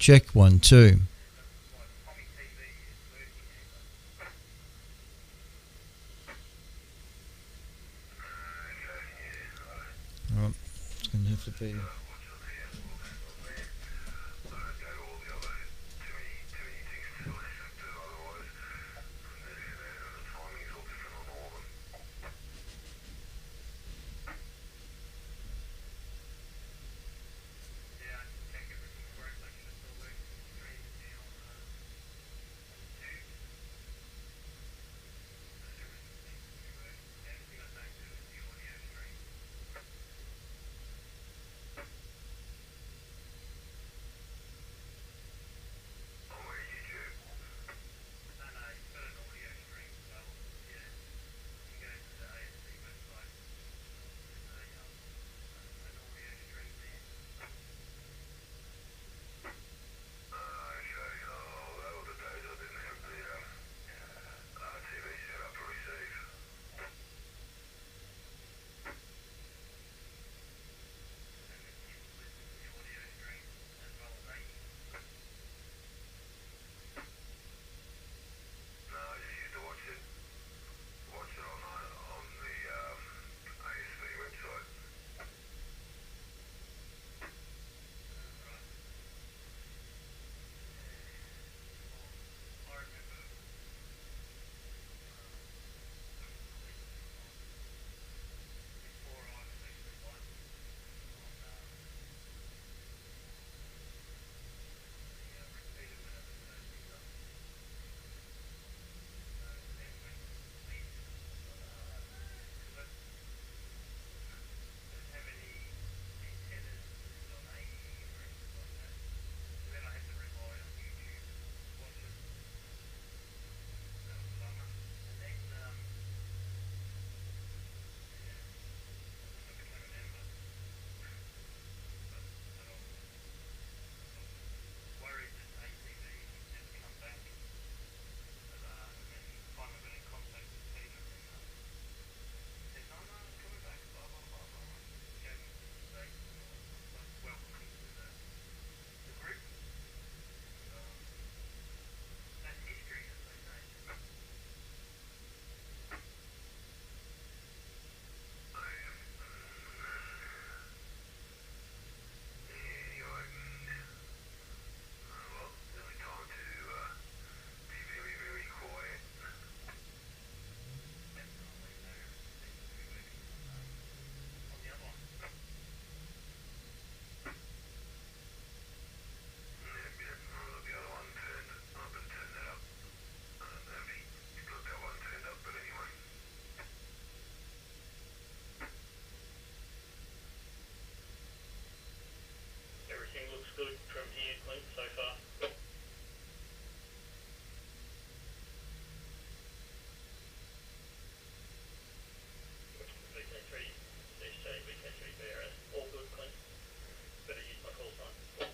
Check 1 2. Alright, it's going to have to be. Good from here, Clint, so far. VK3, CSJ, VK3, BRS, all good, Clint. Better use my call sign.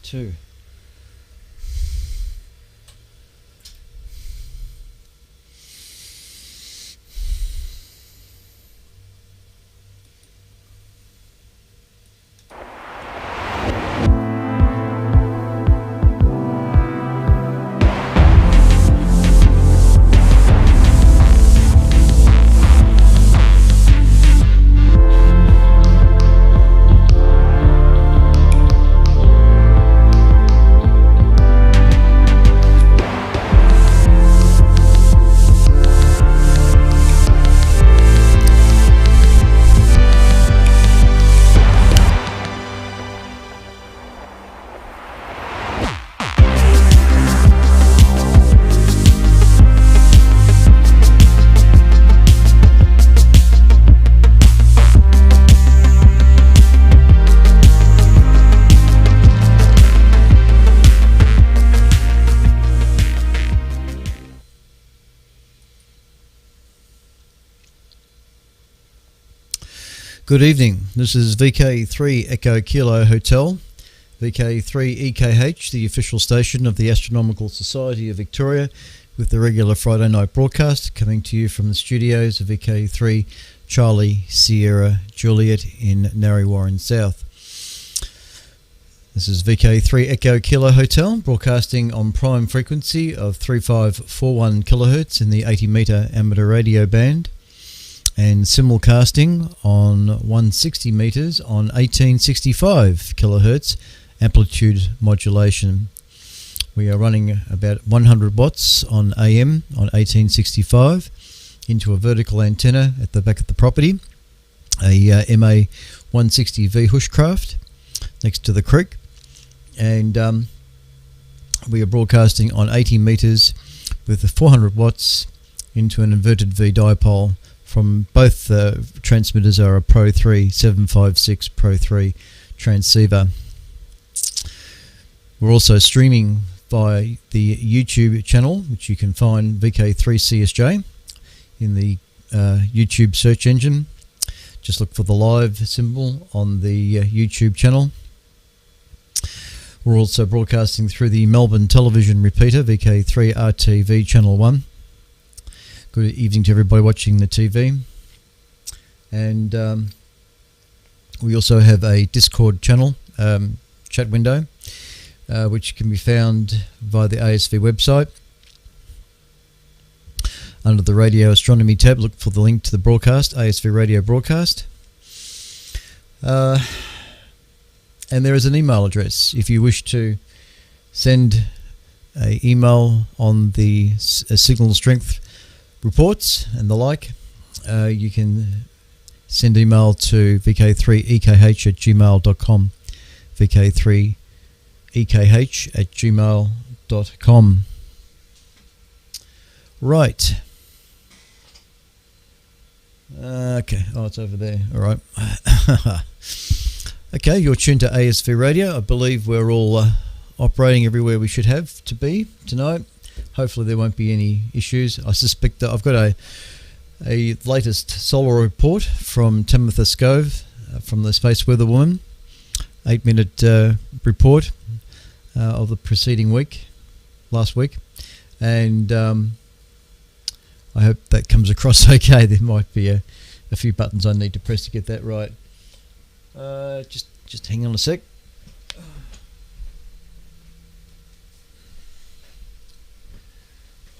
Two. Good evening. This is VK3 Echo Kilo Hotel, VK3 EKH, the official station of the Astronomical Society of Victoria, with the regular Friday night broadcast coming to you from the studios of VK3 Charlie Sierra Juliet in Narre Warren South. This is VK3 Echo Kilo Hotel, broadcasting on prime frequency of 3541 kHz in the 80 metre amateur radio band, and simulcasting on 160 metres on 1865 kHz amplitude modulation. We are running about 100 watts on AM on 1865 into a vertical antenna at the back of the property, a MA 160V Hushcraft next to the creek, and we are broadcasting on 80 metres with the 400 watts into an inverted V dipole. From both transmitters are a Pro 3 756 Pro 3 transceiver. We're also streaming via the YouTube channel, which you can find VK3CSJ in the YouTube search engine. Just look for the live symbol on the YouTube channel. We're also broadcasting through the Melbourne television repeater, VK3RTV Channel 1. Good evening to everybody watching the TV. And we also have a Discord channel, chat window, which can be found via the ASV website. Under the Radio Astronomy tab, look for the link to the broadcast, ASV Radio Broadcast. And there is an email address. If you wish to send an email on the signal strength reports and the like, you can send email to vk3ekh@gmail.com, vk3ekh@gmail.com. Right. Okay. Oh, it's over there. All right. Okay, you're tuned to ASV Radio. I believe we're all operating everywhere we should have to be tonight. Hopefully there won't be any issues. I suspect that I've got a latest solar report from Tamitha Scove from the Space Weather Woman, 8-minute report of the preceding week, last week, and I hope that comes across okay. There might be a few buttons I need to press to get that right. Just hang on a sec.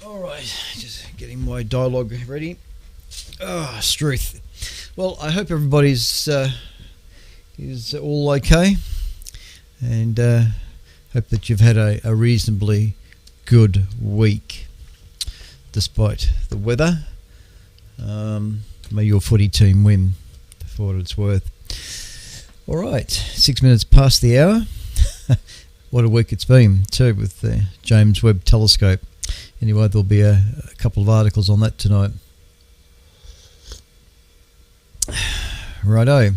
Alright, just getting my dialogue ready. Struth. Well, I hope everybody's is all okay, and hope that you've had a reasonably good week despite the weather. May your footy team win for what it's worth. Alright, 6 minutes past the hour. What a week it's been too, with the James Webb Telescope. Anyway, there'll be a couple of articles on that tonight. Righto.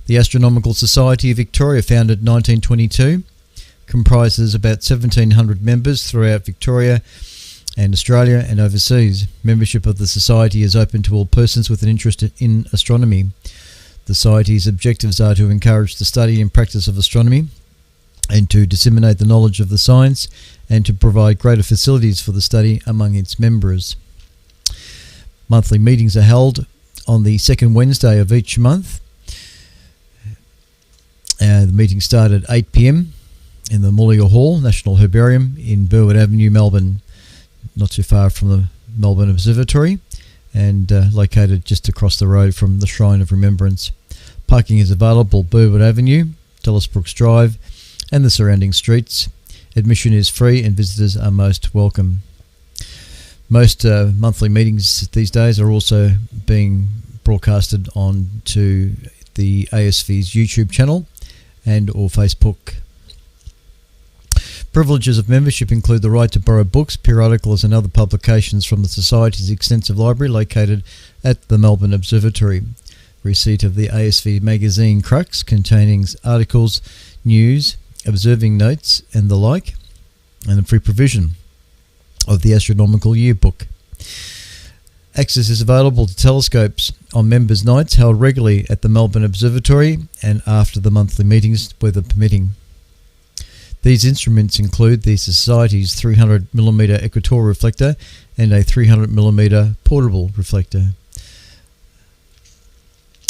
The Astronomical Society of Victoria, founded in 1922, comprises about 1,700 members throughout Victoria and Australia and overseas. Membership of the Society is open to all persons with an interest in astronomy. The Society's objectives are to encourage the study and practice of astronomy, and to disseminate the knowledge of the science, and to provide greater facilities for the study among its members. Monthly meetings are held on the second Wednesday of each month. The meetings start at 8 p.m. in the Mulliga Hall, National Herbarium in Burwood Avenue, Melbourne, not too far from the Melbourne Observatory, and located just across the road from the Shrine of Remembrance. Parking is available Burwood Avenue, Dallas Brooks Drive, and the surrounding streets. Admission is free and visitors are most welcome. Most monthly meetings these days are also being broadcasted on to the ASV's YouTube channel and or Facebook. Privileges of membership include the right to borrow books, periodicals and other publications from the Society's extensive library located at the Melbourne Observatory. Receipt of the ASV magazine Crux containing articles, news, observing notes and the like, and the free provision of the Astronomical Yearbook. Access is available to telescopes on members' nights held regularly at the Melbourne Observatory and after the monthly meetings, weather permitting. These instruments include the Society's 300mm equatorial reflector and a 300mm portable reflector.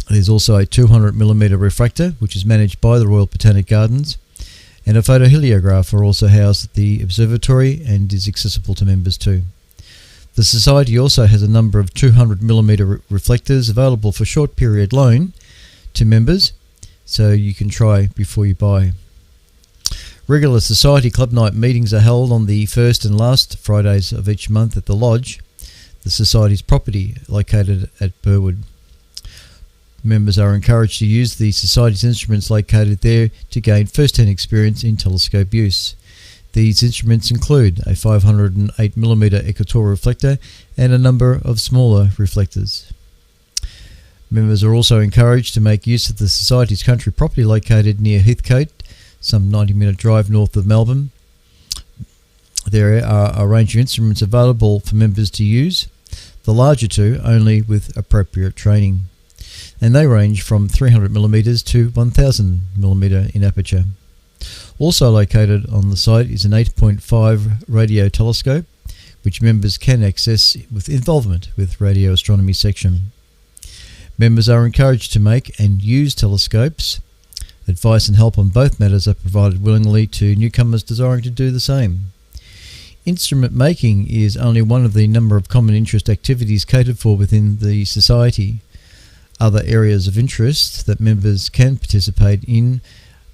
There's also a 200mm refractor, which is managed by the Royal Botanic Gardens, and a photoheliograph are also housed at the observatory and is accessible to members too. The Society also has a number of 200mm reflectors available for short period loan to members, so you can try before you buy. Regular Society Club Night meetings are held on the first and last Fridays of each month at the Lodge, the Society's property located at Burwood. Members are encouraged to use the Society's instruments located there to gain first-hand experience in telescope use. These instruments include a 508mm equatorial reflector and a number of smaller reflectors. Members are also encouraged to make use of the Society's country property located near Heathcote, some 90-minute drive north of Melbourne. There are a range of instruments available for members to use, the larger two only with appropriate training, and they range from 300mm to 1000mm in aperture. Also located on the site is an 8.5 radio telescope, which members can access with involvement with radio astronomy section. Members are encouraged to make and use telescopes. Advice and help on both matters are provided willingly to newcomers desiring to do the same. Instrument making is only one of the number of common interest activities catered for within the Society. Other areas of interest that members can participate in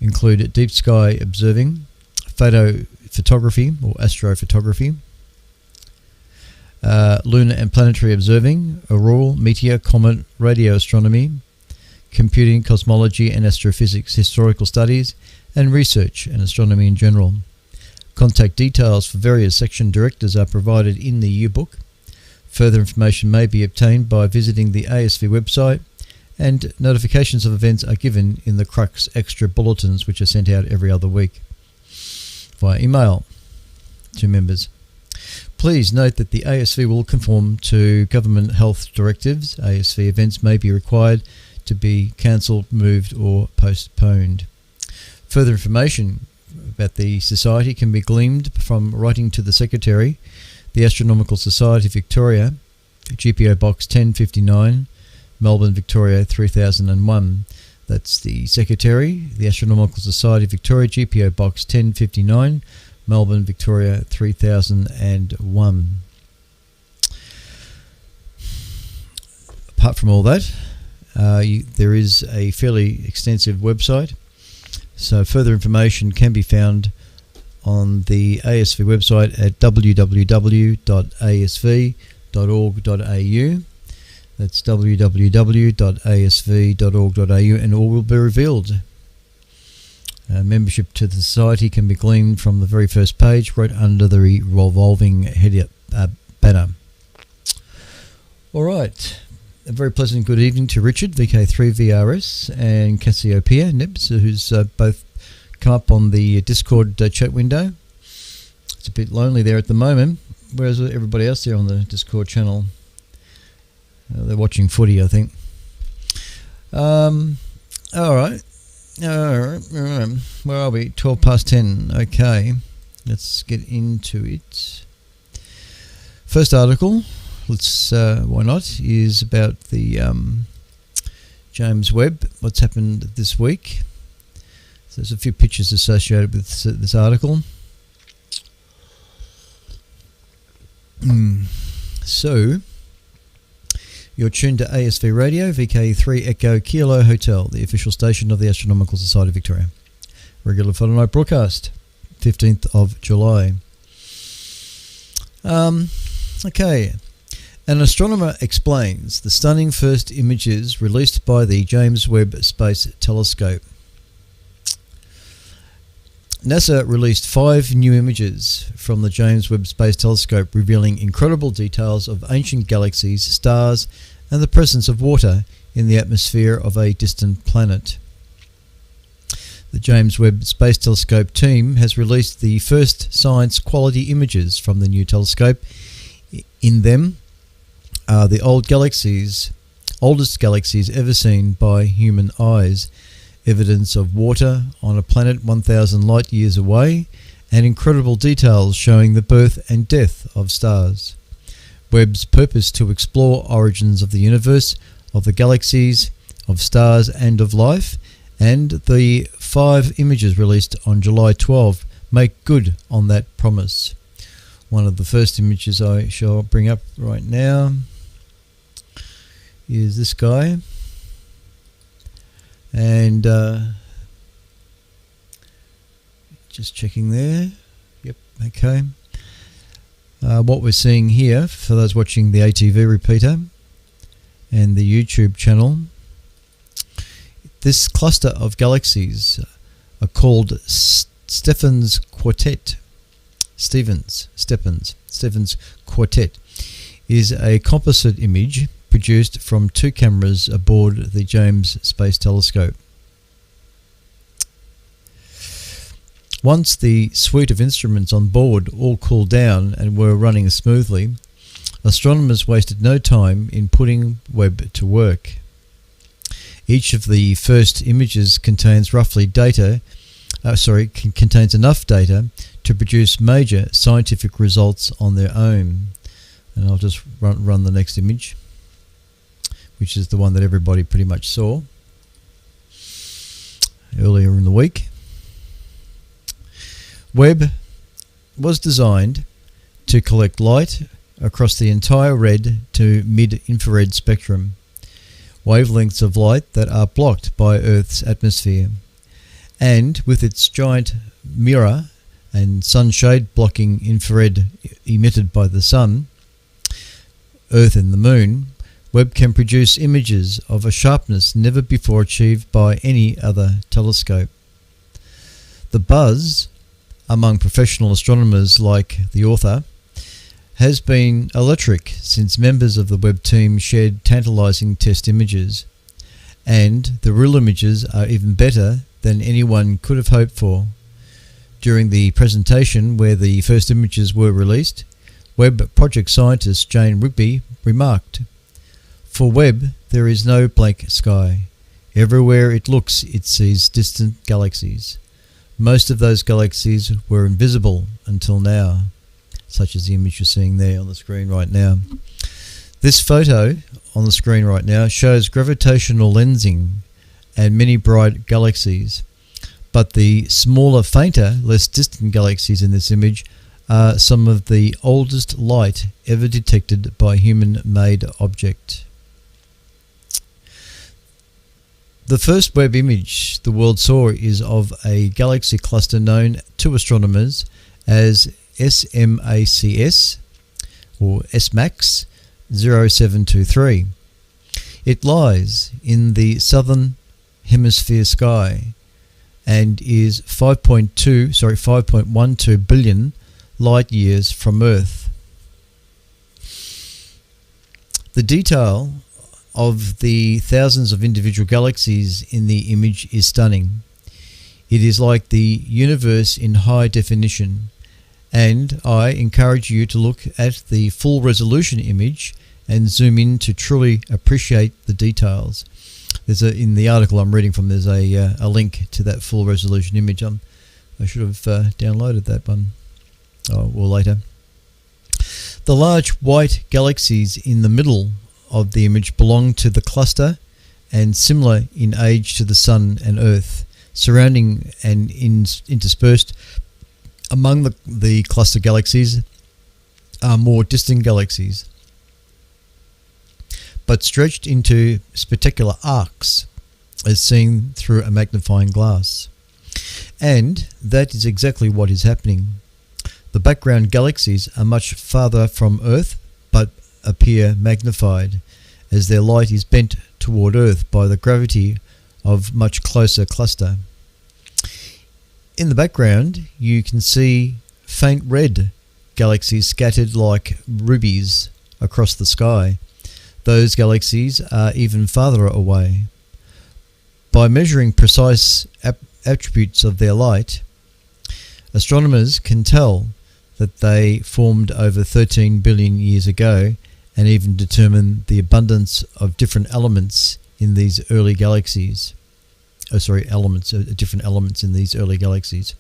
include deep sky observing, photography or astrophotography, lunar and planetary observing, auroral, meteor, comet, radio astronomy, computing, cosmology and astrophysics, historical studies, and research and astronomy in general. Contact details for various section directors are provided in the yearbook. Further information may be obtained by visiting the ASV website, and notifications of events are given in the Crux Extra bulletins, which are sent out every other week via email to members. Please note that the ASV will conform to government health directives. ASV events may be required to be cancelled, moved or postponed. Further information about the Society can be gleaned from writing to the Secretary, the Astronomical Society Victoria, GPO Box 1059, Melbourne, Victoria 3001. That's the Secretary, the Astronomical Society Victoria, GPO Box 1059, Melbourne, Victoria 3001. Apart from all that, there is a fairly extensive website, so further information can be found on the ASV website at www.asv.org.au. That's www.asv.org.au, and all will be revealed. Membership to the Society can be gleaned from the very first page, right under the revolving head banner. All right. A very pleasant good evening to Richard, VK3VRS, and Cassiopeia, Nebs, who's both come up on the Discord chat window. It's a bit lonely there at the moment, whereas everybody else there on the Discord channel, they're watching footy, I think. All right. Where are we? 12 past 10. Okay. Let's get into it. First article, why not, is about the James Webb, what's happened this week. So there's a few pictures associated with this article. So, you're tuned to ASV Radio, VK3 Echo Kilo Hotel, the official station of the Astronomical Society of Victoria. Regular fortnight broadcast, 15th of July. Okay. An astronomer explains the stunning first images released by the James Webb Space Telescope. NASA released 5 new images from the James Webb Space Telescope revealing incredible details of ancient galaxies, stars, and the presence of water in the atmosphere of a distant planet. The James Webb Space Telescope team has released the first science quality images from the new telescope. In them are the old galaxies oldest galaxies ever seen by human eyes, evidence of water on a planet 1,000 light years away, and incredible details showing the birth and death of stars. Webb's purpose to explore origins of the universe, of the galaxies, of stars and of life, and the 5 images released on July 12 make good on that promise. One of the first images I shall bring up right now is this guy, and just checking there. Yep, okay. What we're seeing here, for those watching the ATV repeater and the YouTube channel, this cluster of galaxies are called Stefan's Quartet. Stefan's Quartet is a composite image produced from 2 cameras aboard the James Space Telescope. Once the suite of instruments on board all cooled down and were running smoothly, astronomers wasted no time in putting Webb to work. Each of the first images contains enough data to produce major scientific results on their own. And I'll just run the next image, which is the one that everybody pretty much saw earlier in the week. Webb was designed to collect light across the entire red to mid-infrared spectrum, wavelengths of light that are blocked by Earth's atmosphere, and with its giant mirror and sunshade blocking infrared emitted by the sun, Earth and the Moon, Webb can produce images of a sharpness never before achieved by any other telescope. The buzz among professional astronomers like the author has been electric since members of the Webb team shared tantalizing test images, and the real images are even better than anyone could have hoped for. During the presentation where the first images were released, Webb project scientist Jane Rigby remarked, "For Webb there is no blank sky. Everywhere it looks it sees distant galaxies. Most of those galaxies were invisible until now," such as the image you're seeing there on the screen right now. This photo on the screen right now shows gravitational lensing and many bright galaxies, but the smaller, fainter, less distant galaxies in this image are some of the oldest light ever detected by a human-made object. The first Webb image the world saw is of a galaxy cluster known to astronomers as SMACS, or SMACS 0723. It lies in the southern hemisphere sky and is 5.12 billion light years from Earth. The detail of the thousands of individual galaxies in the image is stunning. It is like the universe in high definition, and I encourage you to look at the full resolution image and zoom in to truly appreciate the details. In the article I'm reading from, there's a link to that full resolution image. I should have downloaded that one, or later. The large white galaxies in the middle of the image belong to the cluster and similar in age to the Sun and Earth. Surrounding and interspersed among the cluster galaxies are more distant galaxies, but stretched into spectacular arcs as seen through a magnifying glass. And that is exactly what is happening. The background galaxies are much farther from Earth, but appear magnified, as their light is bent toward Earth by the gravity of much closer cluster. In the background, you can see faint red galaxies scattered like rubies across the sky. Those galaxies are even farther away. By measuring precise attributes of their light, astronomers can tell that they formed over 13 billion years ago and even determine the abundance of different elements in these early galaxies. Different elements in these early galaxies.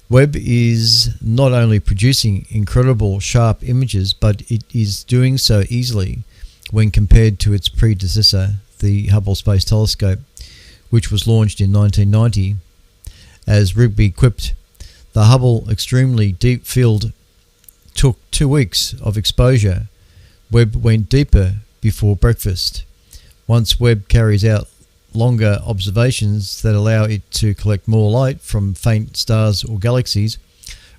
Webb is not only producing incredible sharp images, but it is doing so easily when compared to its predecessor, the Hubble Space Telescope, which was launched in 1990. As rig-equipped, the Hubble Extremely Deep Field took 2 weeks of exposure. Webb went deeper before breakfast. Once Webb carries out longer observations that allow it to collect more light from faint stars or galaxies,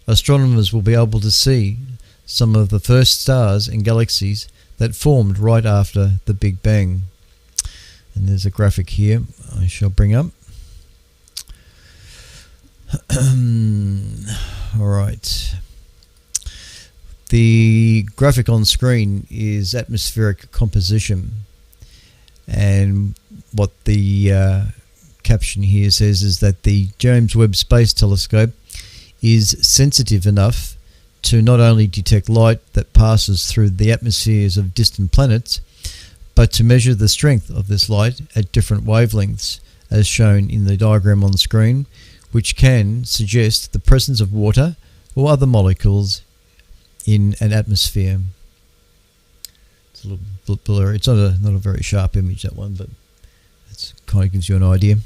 astronomers will be able to see some of the first stars and galaxies that formed right after the Big Bang. And there's a graphic here I shall bring up. Alright. The graphic on screen is atmospheric composition, and what the caption here says is that the James Webb Space Telescope is sensitive enough to not only detect light that passes through the atmospheres of distant planets, but to measure the strength of this light at different wavelengths, as shown in the diagram on the screen, which can suggest the presence of water or other molecules in an atmosphere. It's a little bit blurry. It's not a very sharp image, that one, but it kind of gives you an idea.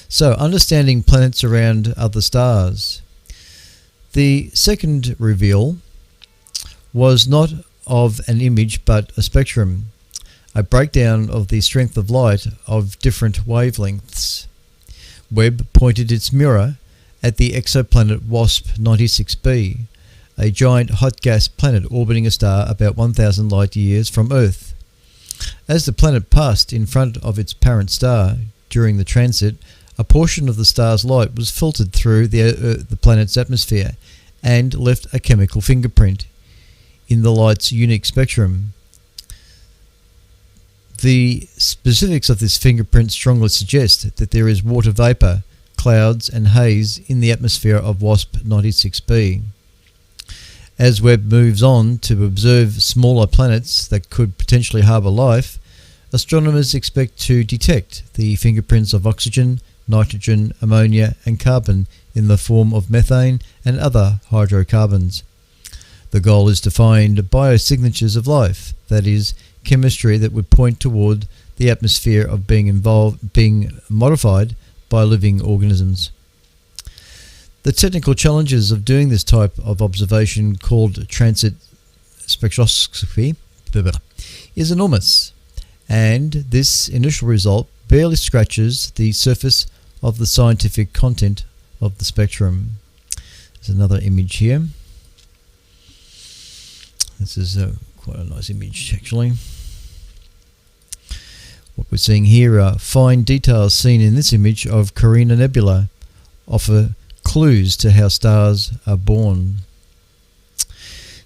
So, understanding planets around other stars. The second reveal was not of an image but a spectrum, a breakdown of the strength of light of different wavelengths. Webb pointed its mirror at the exoplanet WASP 96b, a giant hot gas planet orbiting a star about 1,000 light years from Earth. As the planet passed in front of its parent star during the transit, a portion of the star's light was filtered through the planet's atmosphere and left a chemical fingerprint in the light's unique spectrum. The specifics of this fingerprint strongly suggest that there is water vapor, clouds and haze in the atmosphere of WASP 96b. As Webb moves on to observe smaller planets that could potentially harbour life, astronomers expect to detect the fingerprints of oxygen, nitrogen, ammonia and carbon in the form of methane and other hydrocarbons. The goal is to find biosignatures of life, that is, chemistry that would point toward the atmosphere of being modified by living organisms. The technical challenges of doing this type of observation, called transit spectroscopy, is enormous, and this initial result barely scratches the surface of the scientific content of the spectrum. There's another image here. This is quite a nice image, actually. What we're seeing here are fine details seen in this image of Carina Nebula, offer clues to how stars are born.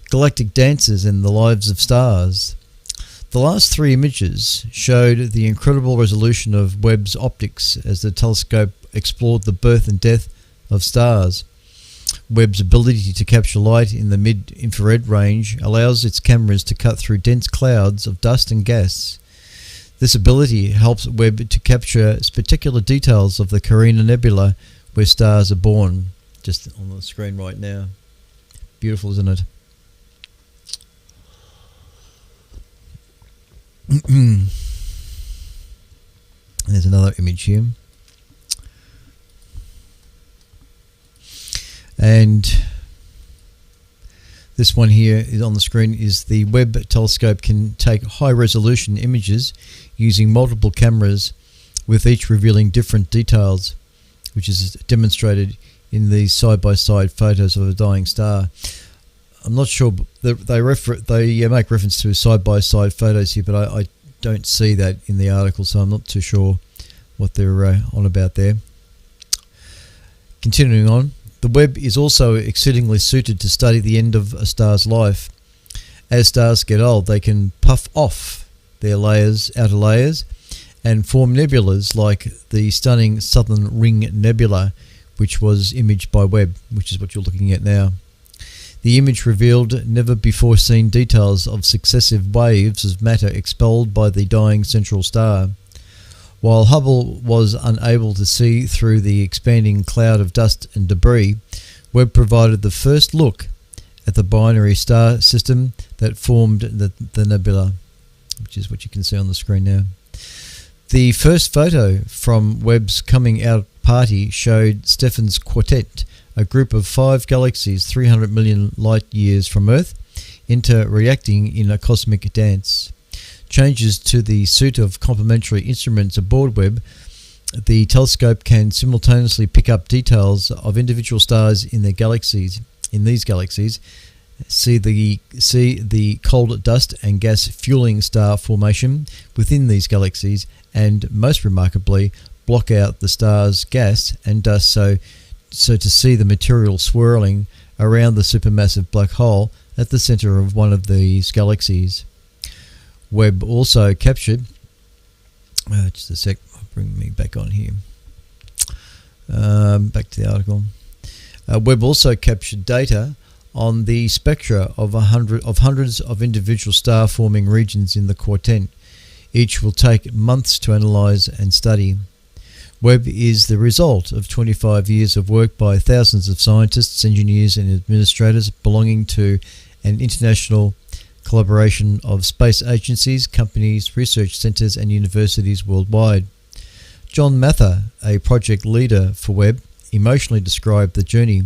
Galactic dances and the lives of stars. The last 3 images showed the incredible resolution of Webb's optics as the telescope explored the birth and death of stars. Webb's ability to capture light in the mid-infrared range allows its cameras to cut through dense clouds of dust and gas. This ability helps Webb to capture spectacular details of the Carina Nebula where stars are born. Just on the screen right now. Beautiful, isn't it? There's another image here. And this one here is on the screen is the Webb telescope can take high-resolution images using multiple cameras, with each revealing different details, which is demonstrated in these side-by-side photos of a dying star. I'm not sure, they make reference to side-by-side photos here, but I don't see that in the article, so I'm not too sure what they're on about there. Continuing on, the Webb is also exceedingly suited to study the end of a star's life. As stars get old, they can puff off their outer layers, and form nebulas like the stunning Southern Ring Nebula, which was imaged by Webb, which is what you're looking at now. The image revealed never-before-seen details of successive waves of matter expelled by the dying central star. While Hubble was unable to see through the expanding cloud of dust and debris, Webb provided the first look at the binary star system that formed the nebula, which is what you can see on the screen now. The first photo from Webb's coming out party showed Stefan's Quartet, a group of 5 galaxies 300 million light years from Earth, interreacting in a cosmic dance. Changes to the suite of complementary instruments aboard Webb, the telescope can simultaneously pick up details of individual stars in these galaxies, see the cold dust and gas fueling star formation within these galaxies, and most remarkably, block out the star's gas and dust so to see the material swirling around the supermassive black hole at the center of one of these galaxies. Webb also captured, just a sec, I'll bring me back on here, back to the article. Webb also captured data on the spectra of hundreds of individual star-forming regions in the Quartet. Each will take months to analyze and study. Webb is the result of 25 years of work by thousands of scientists, engineers and administrators belonging to an international collaboration of space agencies, companies, research centres and universities worldwide. John Mather, a project leader for Webb, emotionally described the journey.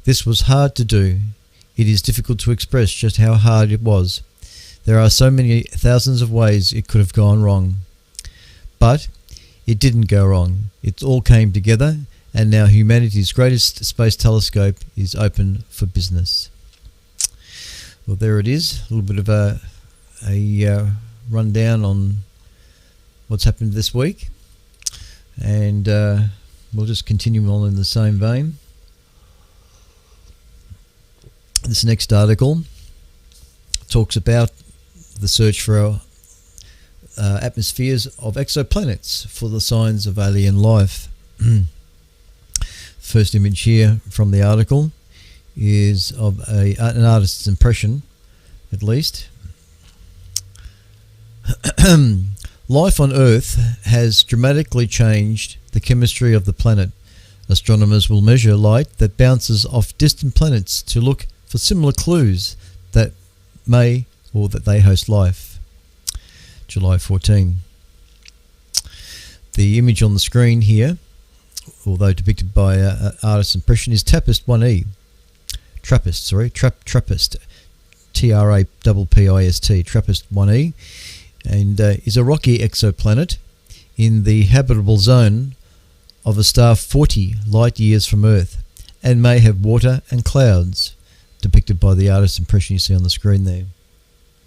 This was hard to do. It is difficult to express just how hard it was. There are so many thousands of ways it could have gone wrong. But it didn't go wrong. It all came together, and now humanity's greatest space telescope is open for business. Well, there it is. A little bit of a rundown on what's happened this week. And we'll just continue on in the same vein. This next article talks about the search for atmospheres of exoplanets for the signs of alien life. First image here from the article is of an artist's impression, at least. Life on Earth has dramatically changed the chemistry of the planet. Astronomers will measure light that bounces off distant planets to look for similar clues that they host life. July 14. The image on the screen here, although depicted by an artist's impression, is TRAPPIST 1e. TRAPPIST, TRAPPIST, TRAPPIST 1e, and is a rocky exoplanet in the habitable zone of a star 40 light years from Earth, and may have water and clouds, depicted by the artist's impression you see on the screen there.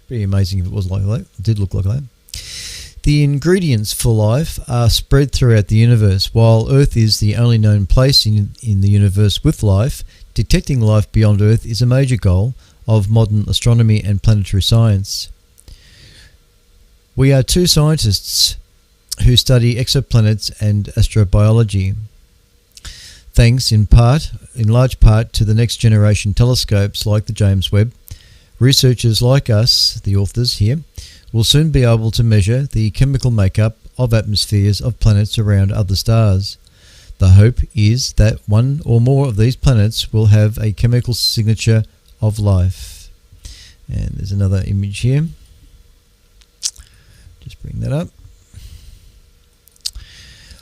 Pretty amazing if it was like that. It did look like that. The ingredients for life are spread throughout the universe. While Earth is the only known place in the universe with life, detecting life beyond Earth is a major goal of modern astronomy and planetary science. We are 2 scientists who study exoplanets and astrobiology. Thanks in large part to the next generation telescopes like the James Webb, researchers like us, the authors here, will soon be able to measure the chemical makeup of atmospheres of planets around other stars. The hope is that one or more of these planets will have a chemical signature of life. And there's another image here. Just bring that up.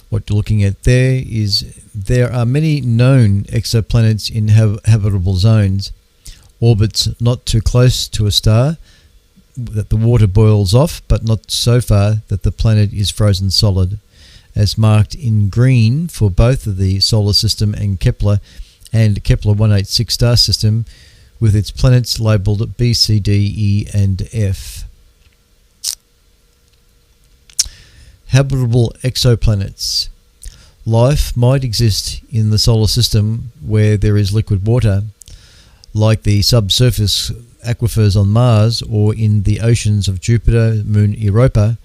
What you're looking at there is there are many known exoplanets in habitable zones, orbits not too close to a star that the water boils off, but not so far that the planet is frozen solid, as marked in green for both of the Solar System and Kepler 186 star system, with its planets labelled B, C, D, E and F. Habitable exoplanets. Life might exist in the solar system where there is liquid water, like the subsurface aquifers on Mars or in the oceans of Jupiter, moon Europa.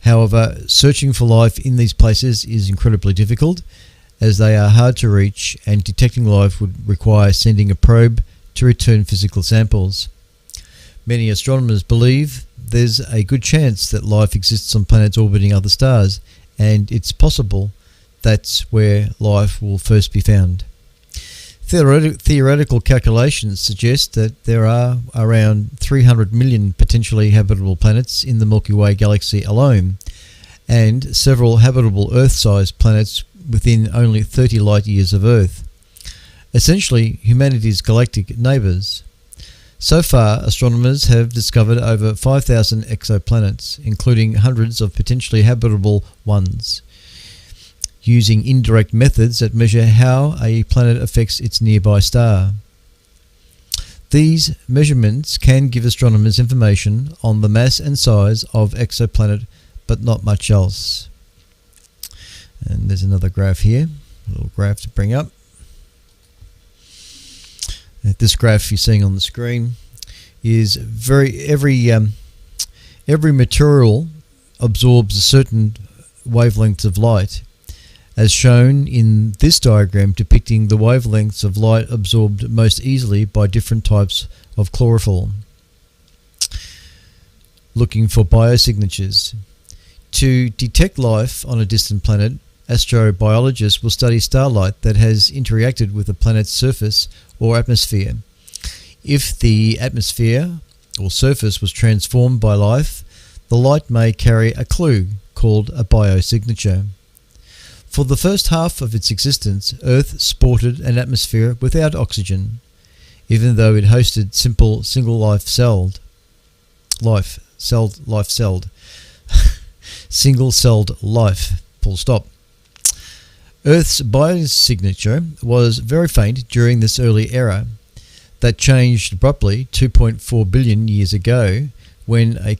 However, searching for life in these places is incredibly difficult, as they are hard to reach, and detecting life would require sending a probe to return physical samples. Many astronomers believe there's a good chance that life exists on planets orbiting other stars, and it's possible that's where life will first be found. Theoretical calculations suggest that there are around 300 million potentially habitable planets in the Milky Way galaxy alone, and several habitable Earth-sized planets within only 30 light-years of Earth. Essentially, humanity's galactic neighbours. So far, astronomers have discovered over 5,000 exoplanets, including hundreds of potentially habitable ones, using indirect methods that measure how a planet affects its nearby star. These measurements can give astronomers information on the mass and size of exoplanet, but not much else. And there's another graph here, a little graph to bring up. This graph you're seeing on the screen is every material absorbs a certain wavelength of light, as shown in this diagram depicting the wavelengths of light absorbed most easily by different types of chlorophyll. Looking for biosignatures. To detect life on a distant planet, astrobiologists will study starlight that has interacted with a planet's surface or atmosphere. If the atmosphere or surface was transformed by life, the light may carry a clue called a biosignature. For the first half of its existence, Earth sported an atmosphere without oxygen, even though it hosted simple single-celled life, full stop. Earth's biosignature was very faint during this early era. That changed abruptly 2.4 billion years ago when a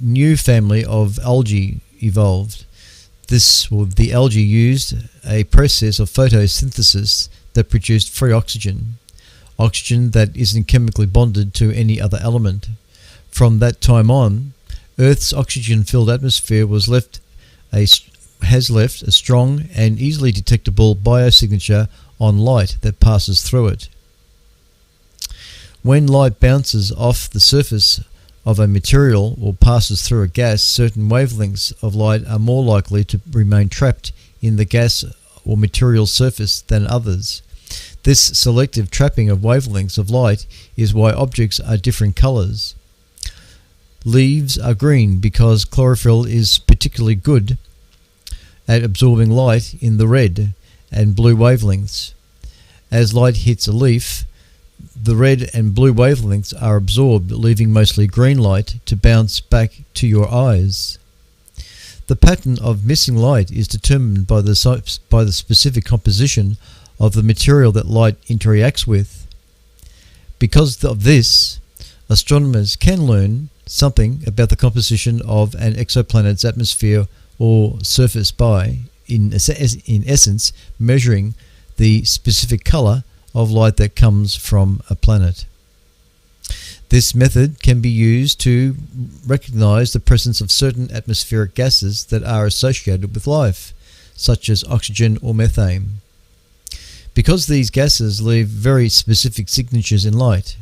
new family of algae evolved. The algae used a process of photosynthesis that produced free oxygen that isn't chemically bonded to any other element. From that time on, Earth's oxygen-filled atmosphere has left a strong and easily detectable biosignature on light that passes through it. When light bounces off the surface of a material or passes through a gas, certain wavelengths of light are more likely to remain trapped in the gas or material surface than others. This selective trapping of wavelengths of light is why objects are different colours. Leaves are green because chlorophyll is particularly good at absorbing light in the red and blue wavelengths. As light hits a leaf, the red and blue wavelengths are absorbed, leaving mostly green light to bounce back to your eyes. The pattern of missing light is determined by the specific composition of the material that light interacts with. Because of this, astronomers can learn something about the composition of an exoplanet's atmosphere or surface by, in essence, measuring the specific colour of light that comes from a planet. This method can be used to recognize the presence of certain atmospheric gases that are associated with life, such as oxygen or methane. Because these gases leave very specific signatures in light,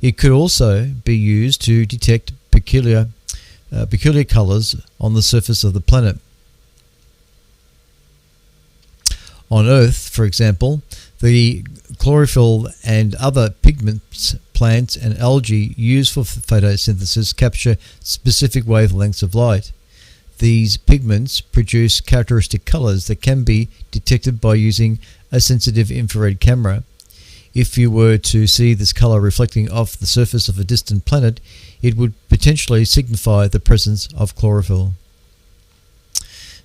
it could also be used to detect peculiar colors on the surface of the planet. On Earth, for example, the chlorophyll and other pigments plants and algae used for photosynthesis capture specific wavelengths of light. These pigments produce characteristic colors that can be detected by using a sensitive infrared camera. If you were to see this color reflecting off the surface of a distant planet, it would potentially signify the presence of chlorophyll.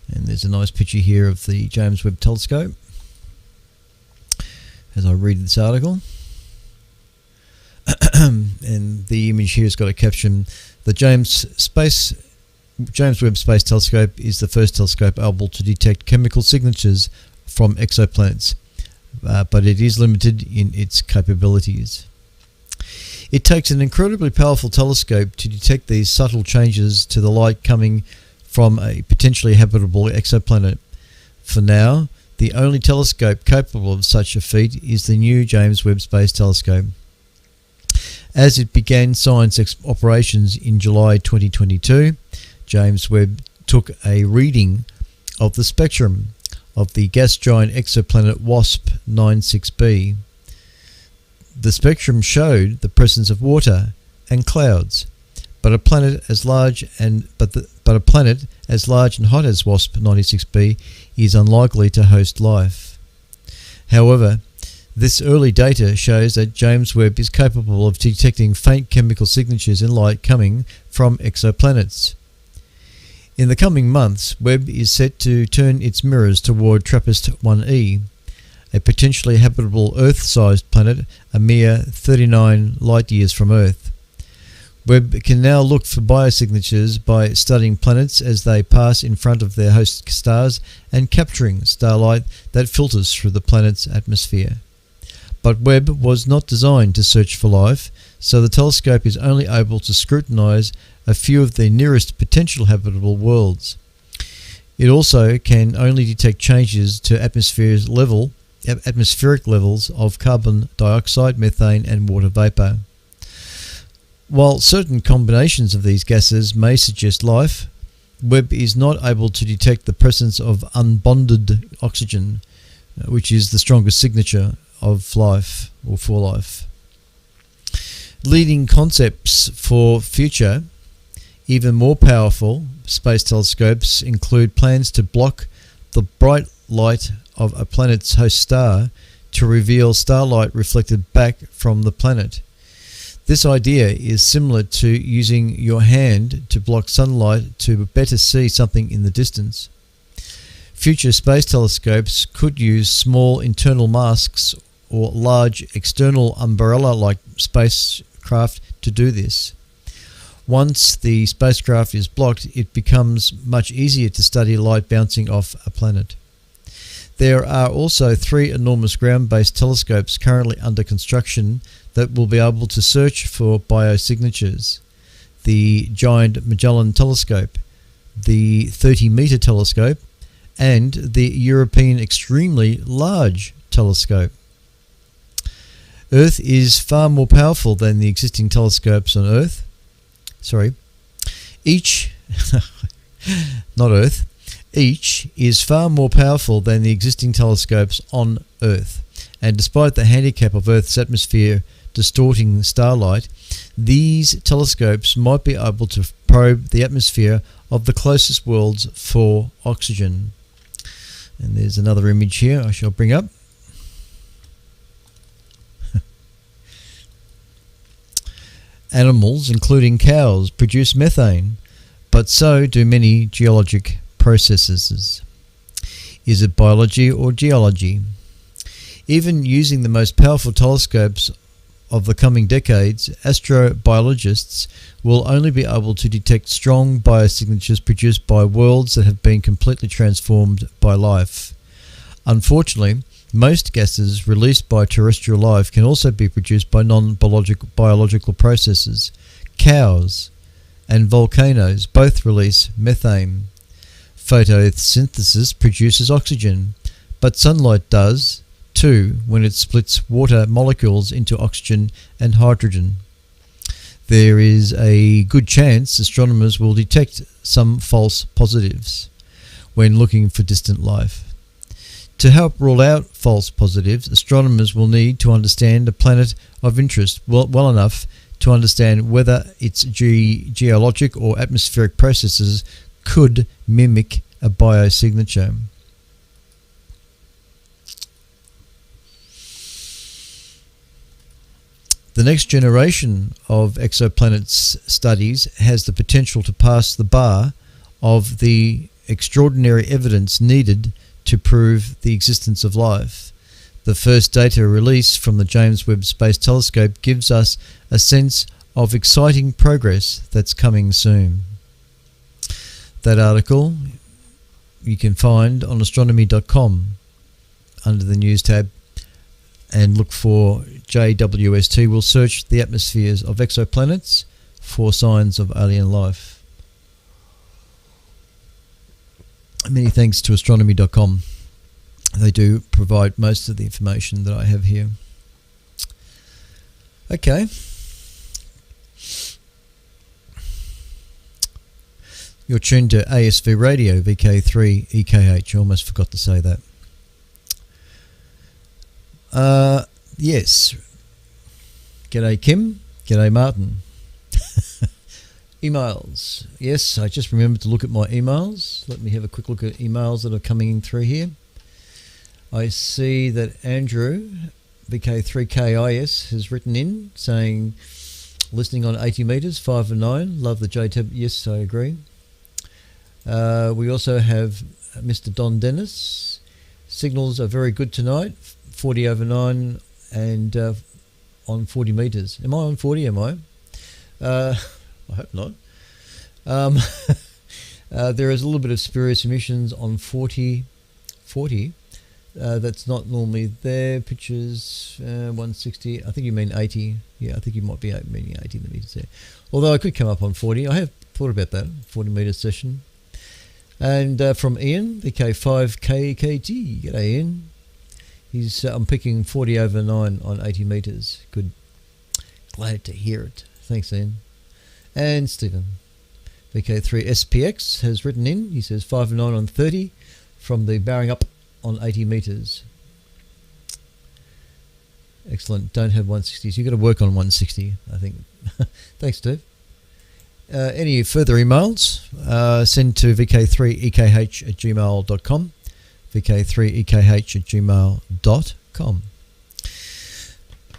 And there's a nice picture here of the James Webb Telescope as I read this article. And the image here has got a caption: the James Webb Space Telescope is the first telescope able to detect chemical signatures from exoplanets, but it is limited in its capabilities. It takes an incredibly powerful telescope to detect these subtle changes to the light coming from a potentially habitable exoplanet. For now, The only telescope capable of such a feat is the new James Webb Space Telescope. As it began science operations in July 2022, James Webb took a reading of the spectrum of the gas giant exoplanet WASP 96b. The spectrum showed the presence of water and clouds, but a planet as large and hot as WASP 96b is unlikely to host life. However, this early data shows that James Webb is capable of detecting faint chemical signatures in light coming from exoplanets. In the coming months, Webb is set to turn its mirrors toward TRAPPIST-1e, a potentially habitable Earth-sized planet a mere 39 light-years from Earth. Webb can now look for biosignatures by studying planets as they pass in front of their host stars and capturing starlight that filters through the planet's atmosphere. But Webb was not designed to search for life, so the telescope is only able to scrutinize a few of the nearest potential habitable worlds. It also can only detect changes to atmospheric levels of carbon dioxide, methane, and water vapor. While certain combinations of these gases may suggest life, Webb is not able to detect the presence of unbonded oxygen, which is the strongest signature of life or for life. Leading concepts for future, even more powerful space telescopes include plans to block the bright light of a planet's host star to reveal starlight reflected back from the planet. This idea is similar to using your hand to block sunlight to better see something in the distance. Future space telescopes could use small internal masks or large external umbrella-like spacecraft to do this. Once the spacecraft is blocked, it becomes much easier to study light bouncing off a planet. There are also 3 enormous ground-based telescopes currently under construction that will be able to search for biosignatures: the Giant Magellan Telescope, the 30-metre telescope, and the European Extremely Large Telescope. Earth is far more powerful than the existing telescopes on Earth. Each is far more powerful than the existing telescopes on Earth, and despite the handicap of Earth's atmosphere distorting starlight, these telescopes might be able to probe the atmosphere of the closest worlds for oxygen. And there's another image here I shall bring up. Animals, including cows, produce methane, but so do many geologic processes. Is it biology or geology? Even using the most powerful telescopes of the coming decades, astrobiologists will only be able to detect strong biosignatures produced by worlds that have been completely transformed by life. Unfortunately, most gases released by terrestrial life can also be produced by non-biological processes. Cows and volcanoes both release methane. Photosynthesis produces oxygen, but sunlight does too when it splits water molecules into oxygen and hydrogen. There is a good chance astronomers will detect some false positives when looking for distant life. To help rule out false positives, astronomers will need to understand a planet of interest well enough to understand whether its geologic or atmospheric processes could mimic a biosignature. The next generation of exoplanets studies has the potential to pass the bar of the extraordinary evidence needed to prove the existence of life. The first data release from the James Webb Space Telescope gives us a sense of exciting progress that's coming soon. That article you can find on astronomy.com under the news tab, and look for JWST. We'll search the atmospheres of exoplanets for signs of alien life. Many thanks to astronomy.com they do provide most of the information that I have here. Okay. You're tuned to ASV Radio, VK3 EKH. I almost forgot to say that. Yes. G'day Kim. G'day Martin. Emails. Yes, I just remembered to look at my emails. Let me have a quick look at emails that are coming in through here. I see that Andrew, VK3KIS, has written in saying, listening on 80 metres, 5 and 9. Love the JTAB. Yes, I agree. We also have Mr. Don Dennis. Signals are very good tonight, 40 over 9 and on 40 metres. Am I on 40? Am I? I hope not. There is a little bit of spurious emissions on 40. That's not normally there. Pictures 160. I think you mean 80. Yeah, I think you might be meaning 80 meters there. Although I could come up on 40. I have thought about that 40 meter session. And from Ian, VK5KKT. G'day Ian. I'm picking 40 over 9 on 80 meters. Good. Glad to hear it. Thanks, Ian. And Stephen, VK3SPX, has written in. He says 5 and 9 on 30 from the bearing up on 80 meters. Excellent. Don't have 160s. You've got to work on 160, I think. Thanks, Steve. Any further emails, send to vk3ekh@gmail.com, vk3ekh@gmail.com.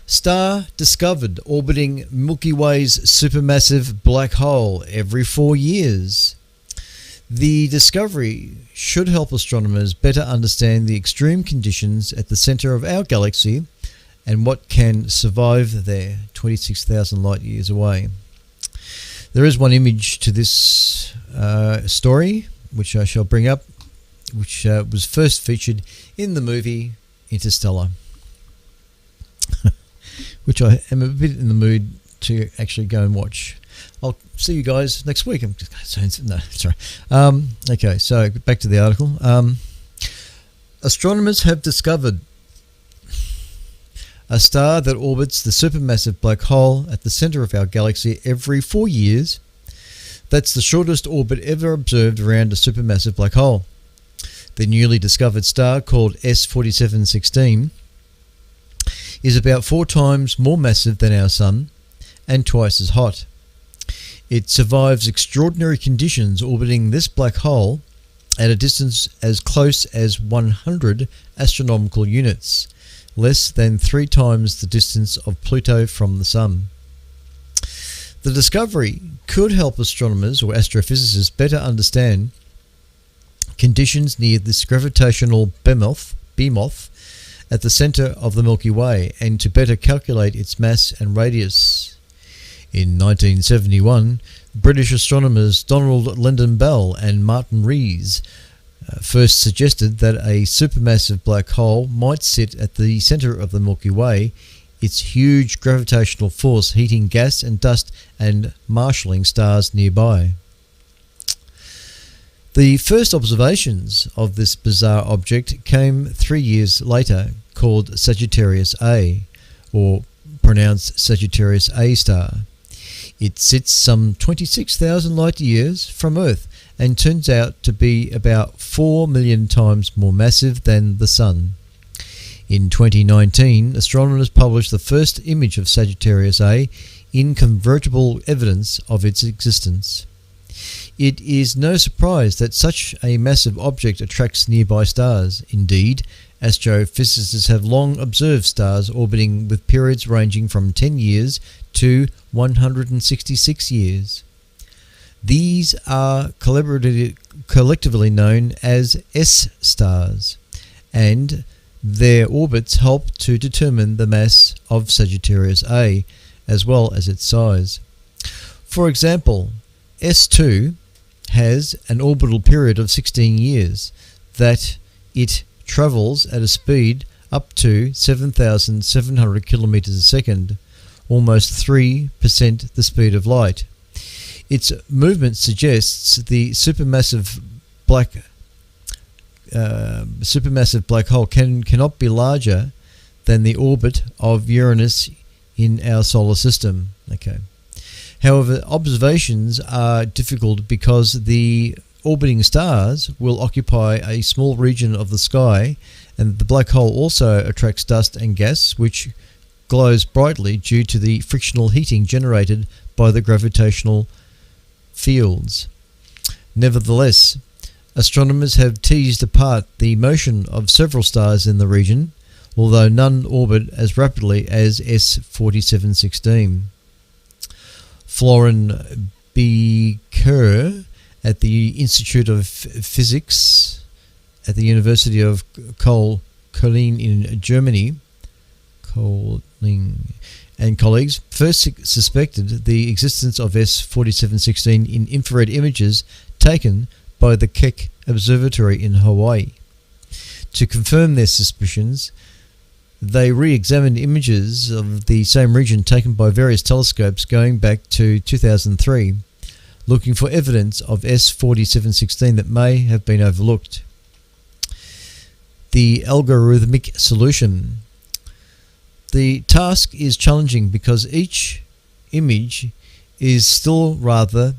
Star discovered orbiting Milky Way's supermassive black hole every 4 years. The discovery should help astronomers better understand the extreme conditions at the centre of our galaxy and what can survive there, 26,000 light years away. There is one image to this story, which I shall bring up, which was first featured in the movie Interstellar, which I am a bit in the mood to actually go and watch. I'll see you guys next week. No, sorry. Okay, so back to the article. Astronomers have discovered a star that orbits the supermassive black hole at the centre of our galaxy every 4 years. That's the shortest orbit ever observed around a supermassive black hole. The newly discovered star, called S4716, is about 4 times more massive than our Sun and twice as hot. It survives extraordinary conditions orbiting this black hole at a distance as close as 100 astronomical units, less than 3 times the distance of Pluto from the Sun. The discovery could help astronomers or astrophysicists better understand conditions near this gravitational behemoth at the centre of the Milky Way and to better calculate its mass and radius. In 1971, British astronomers Donald Lyndon Bell and Martin Rees first suggested that a supermassive black hole might sit at the centre of the Milky Way, its huge gravitational force heating gas and dust and marshalling stars nearby. The first observations of this bizarre object came 3 years later, called Sagittarius A, or pronounced Sagittarius A star. It sits some 26,000 light years from Earth and turns out to be about 4 million times more massive than the Sun. In 2019, astronomers published the first image of Sagittarius A, incontrovertible evidence of its existence. It is no surprise that such a massive object attracts nearby stars. Indeed, astrophysicists have long observed stars orbiting with periods ranging from 10 years to 166 years. These are collectively known as S-stars, and their orbits help to determine the mass of Sagittarius A, as well as its size. For example, S2 has an orbital period of 16 years that it travels at a speed up to 7,700 kilometers a second, almost 3% the speed of light. Its movement suggests the supermassive black supermassive black hole cannot be larger than the orbit of Uranus in our solar system. Okay. However, observations are difficult because the orbiting stars will occupy a small region of the sky, and the black hole also attracts dust and gas, which glows brightly due to the frictional heating generated by the gravitational fields. Nevertheless, astronomers have teased apart the motion of several stars in the region, although none orbit as rapidly as S4716. Florian B. Kerr at the Institute of Physics at the University of Köln in Germany, and colleagues first suspected the existence of S4716 in infrared images taken by the Keck Observatory in Hawaii. To confirm their suspicions, they re-examined images of the same region taken by various telescopes going back to 2003, looking for evidence of S4716 that may have been overlooked. The Algorithmic Solution. The task is challenging because each image is still the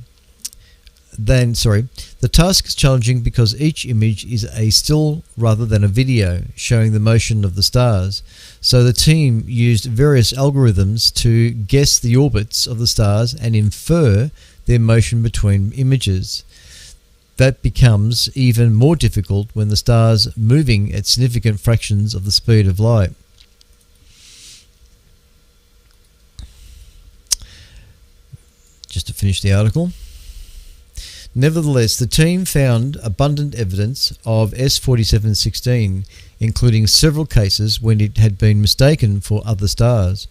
task is challenging because each image is a still rather than a video showing the motion of the stars. So the team used various algorithms to guess the orbits of the stars and infer their motion between images. That becomes even more difficult when the stars moving at significant fractions of the speed of light. Just to finish the article. Nevertheless, the team found abundant evidence of S4716, including several cases when it had been mistaken for other stars.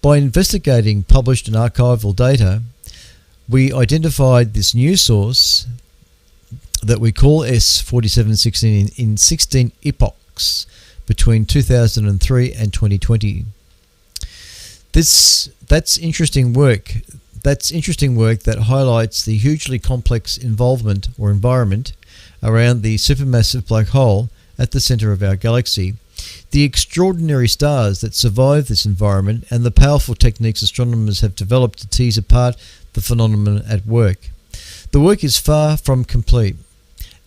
By investigating published and archival data, we identified this new source that we call S4716 in 16 epochs between 2003 and 2020. That's interesting work. That's interesting work that highlights the hugely complex involvement or environment around the supermassive black hole at the center of our galaxy, the extraordinary stars that survive this environment, and the powerful techniques astronomers have developed to tease apart the phenomenon at work. The work is far from complete,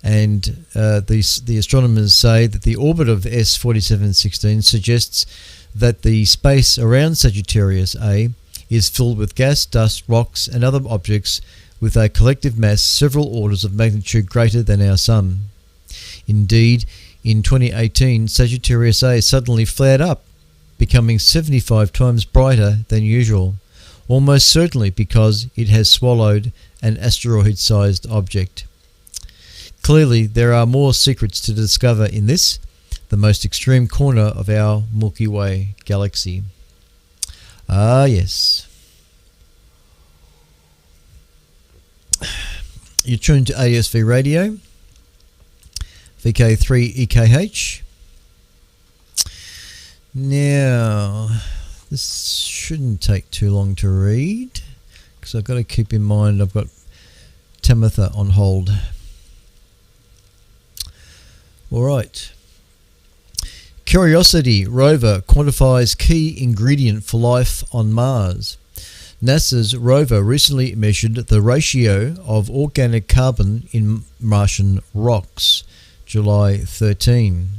and the astronomers say that the orbit of S4716 suggests that the space around Sagittarius A is filled with gas, dust, rocks, and other objects with a collective mass several orders of magnitude greater than our Sun. Indeed, in 2018, Sagittarius A suddenly flared up, becoming 75 times brighter than usual, almost certainly because it has swallowed an asteroid-sized object. Clearly, there are more secrets to discover in this, the most extreme corner of our Milky Way galaxy. Ah, yes. You're tuned to ASV Radio, VK3EKH. Now, this shouldn't take too long to read, because I've got to keep in mind I've got Tamitha on hold. All right. Curiosity rover quantifies key ingredient for life on Mars. NASA's rover recently measured the ratio of organic carbon in Martian rocks, July 13.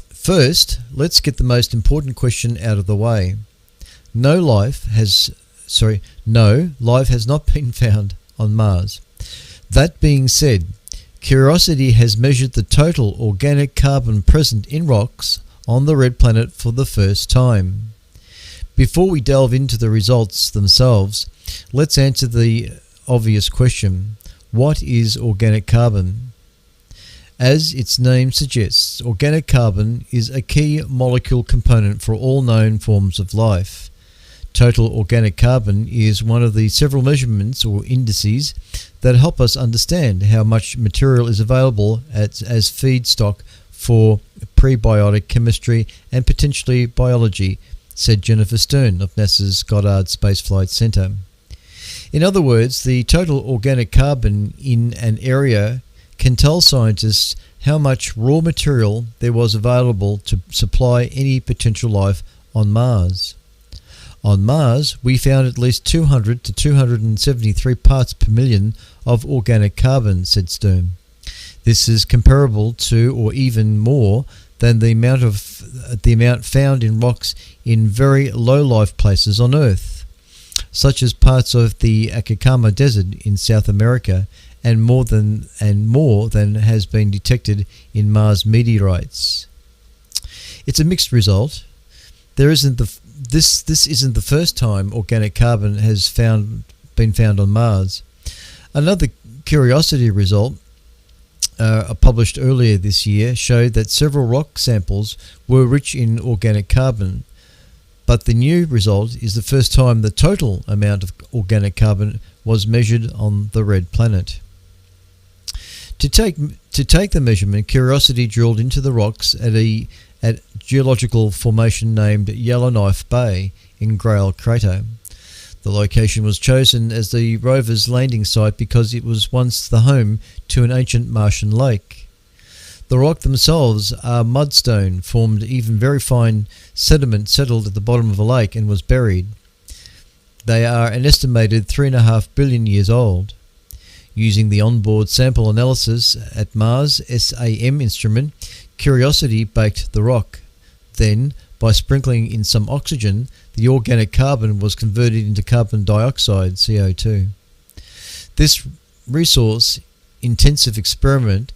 First, let's get the most important question out of the way. No life has not been found on Mars. That being said, Curiosity has measured the total organic carbon present in rocks on the red planet for the first time. Before we delve into the results themselves, let's answer the obvious question: what is organic carbon? As its name suggests, organic carbon is a key molecule component for all known forms of life. Total organic carbon is one of the several measurements or indices that help us understand how much material is available as feedstock for prebiotic chemistry and potentially biology, said Jennifer Stern of NASA's Goddard Space Flight Center. In other words, the total organic carbon in an area can tell scientists how much raw material there was available to supply any potential life on Mars. On Mars, we found at least 200 to 273 parts per million of organic carbon, said Stern. This is comparable to, or even more, than the amount found in rocks in very low-life places on Earth, such as parts of the Atacama Desert in South America, and more than has been detected in Mars meteorites. It's a mixed result. This isn't the first time organic carbon has been found on Mars. Another curiosity result published earlier this year showed that several rock samples were rich in organic carbon, but the new result is the first time the total amount of organic carbon was measured on the red planet. To take the measurement, Curiosity drilled into the rocks at a geological formation named Yellowknife Bay in Grail Crater. The location was chosen as the rover's landing site because it was once the home to an ancient Martian lake. The rock themselves are mudstone, formed even very fine sediment settled at the bottom of a lake and was buried. They are an estimated 3.5 billion years old. Using the onboard sample analysis at Mars SAM instrument, Curiosity baked the rock. Then, by sprinkling in some oxygen, the organic carbon was converted into carbon dioxide, CO2. This resource-intensive experiment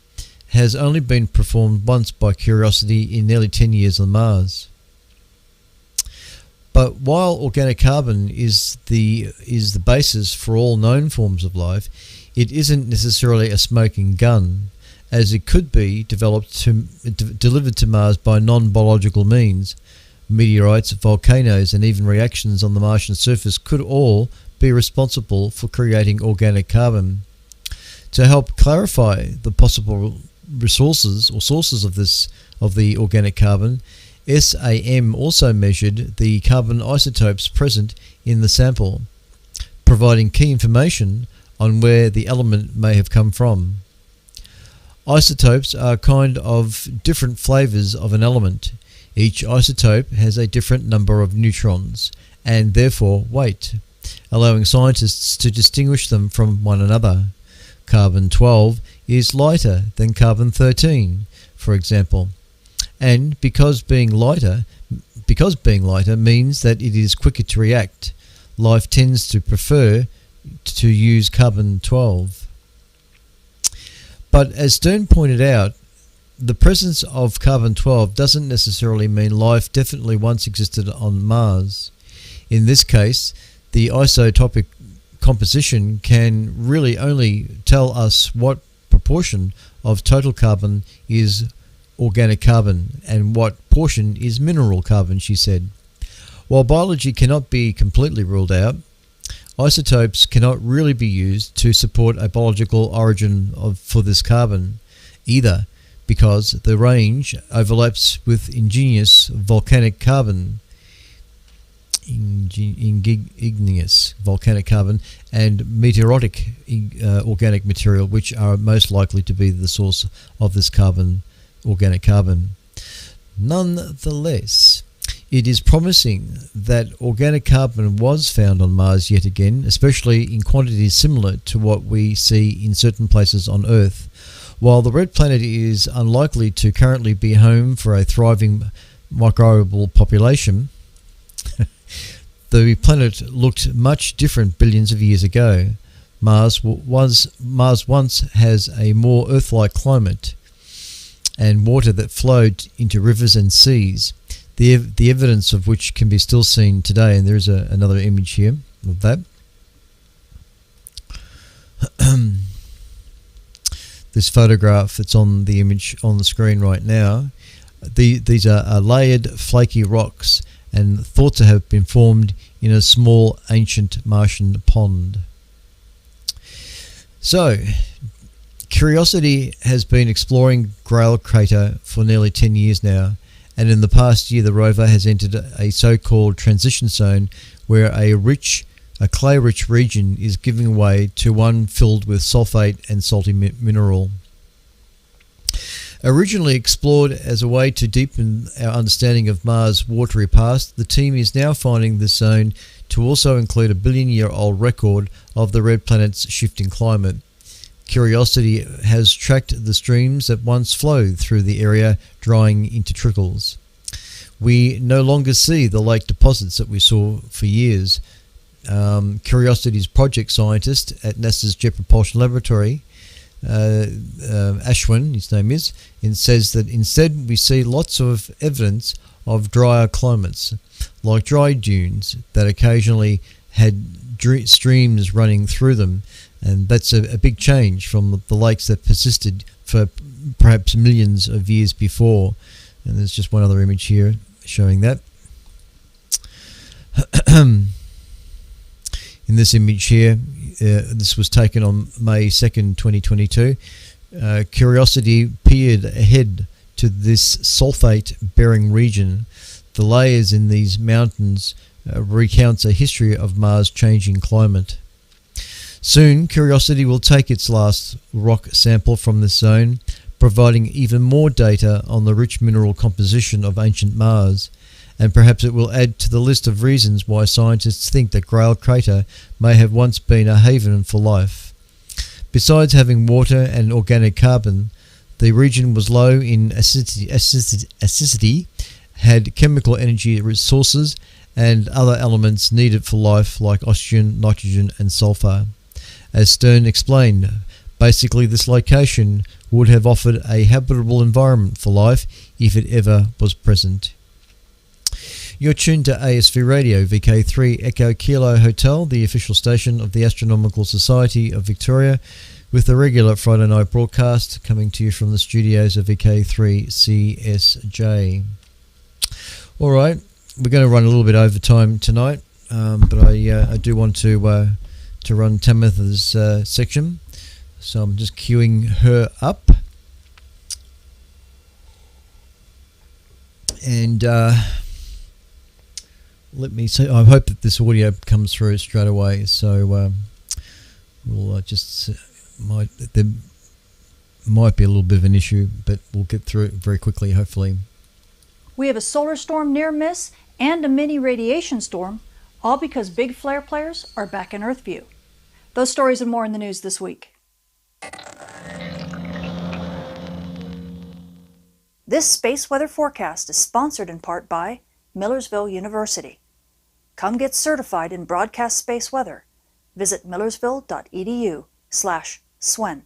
has only been performed once by Curiosity in nearly 10 years on Mars. But while organic carbon is the basis for all known forms of life, it isn't necessarily a smoking gun, as it could be delivered to Mars by non-biological means. Meteorites, volcanoes, and even reactions on the Martian surface could all be responsible for creating organic carbon. To help clarify the possible resources or sources of the organic carbon, SAM also measured the carbon isotopes present in the sample, providing key information on where the element may have come from. Isotopes are kind of different flavors of an element. Each isotope has a different number of neutrons, and therefore weight, allowing scientists to distinguish them from one another. Carbon-12 is lighter than carbon-13, for example, and because being lighter means that it is quicker to react, life tends to prefer to use carbon-12. But as Stern pointed out, the presence of carbon-12 doesn't necessarily mean life definitely once existed on Mars. In this case, the isotopic composition can really only tell us what proportion of total carbon is organic carbon and what portion is mineral carbon, she said. While biology cannot be completely ruled out, isotopes cannot really be used to support a biological origin for this carbon either, because the range overlaps with igneous volcanic carbon, igneous volcanic carbon, and meteoritic organic material, which are most likely to be the source of this organic carbon. Nonetheless, it is promising that organic carbon was found on Mars yet again, especially in quantities similar to what we see in certain places on Earth. While the red planet is unlikely to currently be home for a thriving microbial population, the planet looked much different billions of years ago. Mars once has a more Earth-like climate and water that flowed into rivers and seas, the evidence of which can be still seen today. And there is another image here of that. This photograph that's on the image on the screen right now, these are layered flaky rocks and thought to have been formed in a small ancient Martian pond. So, Curiosity has been exploring Grail Crater for nearly 10 years now, and in the past year the rover has entered a so-called transition zone where a rich a clay-rich region is giving way to one filled with sulfate and salty mineral. Originally explored as a way to deepen our understanding of Mars' watery past, the team is now finding this zone to also include a billion-year-old record of the red planet's shifting climate. Curiosity has tracked the streams that once flowed through the area, drying into trickles. We no longer see the lake deposits that we saw for years. Curiosity's project scientist at NASA's Jet Propulsion Laboratory, Ashwin, his name is, and says that instead we see lots of evidence of drier climates, like dry dunes that occasionally had streams running through them, and that's a big change from the lakes that persisted for perhaps millions of years before. And there's just one other image here showing that. In this image here, this was taken on May 2nd, 2022. Curiosity peered ahead to this sulfate-bearing region. The layers in these mountains recounts a history of Mars' changing climate. Soon, Curiosity will take its last rock sample from this zone, providing even more data on the rich mineral composition of ancient Mars. And perhaps it will add to the list of reasons why scientists think that Grail Crater may have once been a haven for life. Besides having water and organic carbon, the region was low in acidity, had chemical energy resources, and other elements needed for life like oxygen, nitrogen, and sulfur. As Stern explained, basically this location would have offered a habitable environment for life if it ever was present. You're tuned to ASV Radio, VK3 Echo Kilo Hotel, the official station of the Astronomical Society of Victoria, with the regular Friday night broadcast coming to you from the studios of VK3CSJ. All right, we're going to run a little bit over time tonight, but I do want to run Tamitha's section, so I'm just queuing her up. And let me see. I hope that this audio comes through straight away. So we'll just there might be a little bit of an issue, but we'll get through it very quickly, hopefully. We have a solar storm near miss and a mini radiation storm, all because big flare players are back in Earth view. Those stories and more in the news this week. This space weather forecast is sponsored in part by Millersville University. Come get certified in broadcast space weather. Visit millersville.edu/SWEN.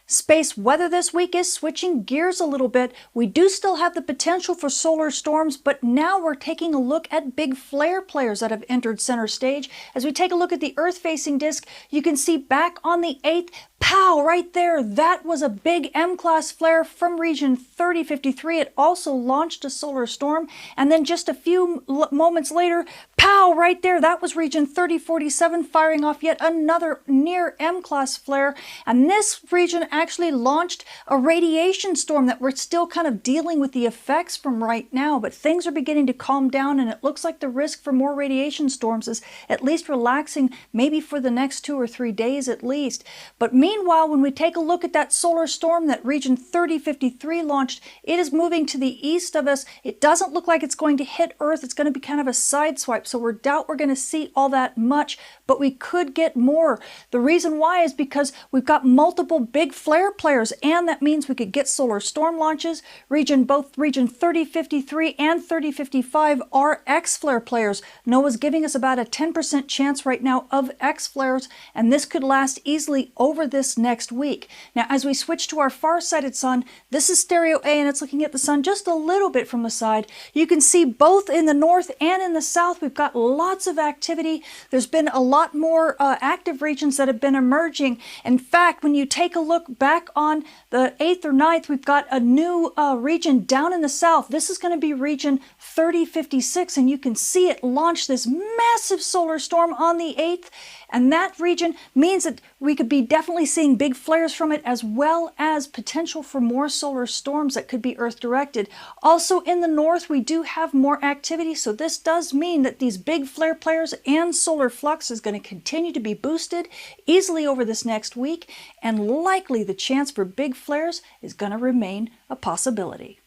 Space weather this week is switching gears a little bit. We do still have the potential for solar storms, but now we're taking a look at big flare players that have entered center stage. As we take a look at the Earth-facing disk, you can see back on the 8th, pow, right there, that was a big M-class flare from region 3053. It also launched a solar storm, and then just a few moments later, pow, right there, that was region 3047 firing off yet another near M-class flare, and this region actually launched a radiation storm that we're still kind of dealing with the effects from right now, but things are beginning to calm down, and it looks like the risk for more radiation storms is at least relaxing, maybe for the next 2 or 3 days at least. But meanwhile, when we take a look at that solar storm that region 3053 launched, it is moving to the east of us. It doesn't look like it's going to hit Earth. It's going to be kind of a side swipe, so we doubt we're going to see all that much, but we could get more. The reason why is because we've got multiple big flare players, and that means we could get solar storm launches. Both region 3053 and 3055 are X flare players. NOAA's giving us about a 10% chance right now of X flares, and this could last easily over this next week. Now, as we switch to our far-sighted sun, this is stereo A, and it's looking at the sun just a little bit from the side. You can see both in the north and in the south, we've got lots of activity. There's been a lot more active regions that have been emerging. In fact, when you take a look back on the 8th or 9th, we've got a new region down in the south. This is going to be region 3056, and you can see it launch this massive solar storm on the 8th. And that region means that we could be definitely seeing big flares from it, as well as potential for more solar storms that could be Earth directed. Also in the north, we do have more activity, so this does mean that these big flare players and solar flux is going to continue to be boosted easily over this next week, and likely the chance for big flares is going to remain a possibility.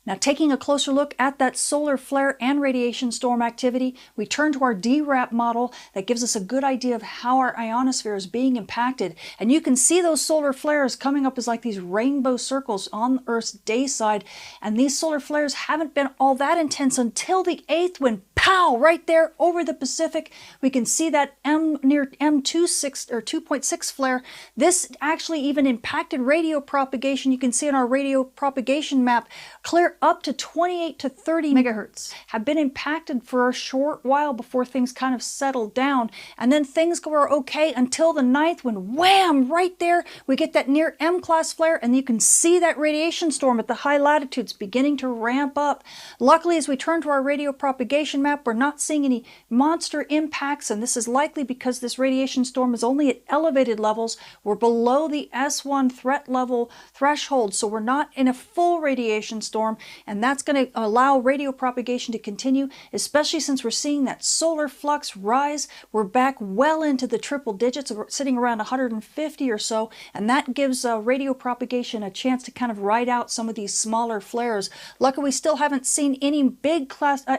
Now, taking a closer look at that solar flare and radiation storm activity, we turn to our DRAP model that gives us a good idea of how our ionosphere is being impacted. And you can see those solar flares coming up as like these rainbow circles on Earth's day side. And these solar flares haven't been all that intense until the 8th, when pow, right there over the Pacific, we can see that near M26 or 2.6 flare. This actually even impacted radio propagation. You can see on our radio propagation map, clear up to 28 to 30 megahertz have been impacted for a short while before things kind of settled down. And then things were okay until the 9th, when wham, right there, we get that near M-class flare, and you can see that radiation storm at the high latitudes beginning to ramp up. Luckily, as we turn to our radio propagation map, we're not seeing any monster impacts, and this is likely because this radiation storm is only at elevated levels. We're below the S1 threat level threshold, so we're not in a full radiation storm, and that's going to allow radio propagation to continue, especially since we're seeing that solar flux rise. We're back well into the triple digits, sitting around 150 or so, and that gives radio propagation a chance to kind of ride out some of these smaller flares. Luckily, we still haven't seen any big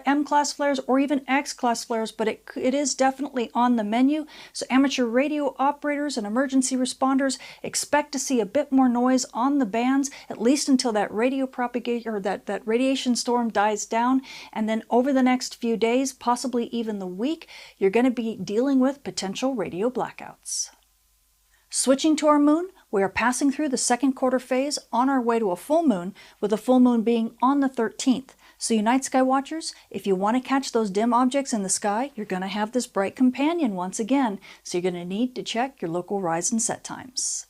M-class flares or even X-class flares, but it is definitely on the menu. So amateur radio operators and emergency responders expect to see a bit more noise on the bands, at least until that radio propagation or that radiation storm dies down. And then over the next few days, possibly even the week, you're going to be dealing with potential radio blackouts. Switching to our moon, we are passing through the second quarter phase on our way to a full moon, with the full moon being on the 13th. So you night sky watchers, if you want to catch those dim objects in the sky, you're going to have this bright companion once again, so you're going to need to check your local rise and set times.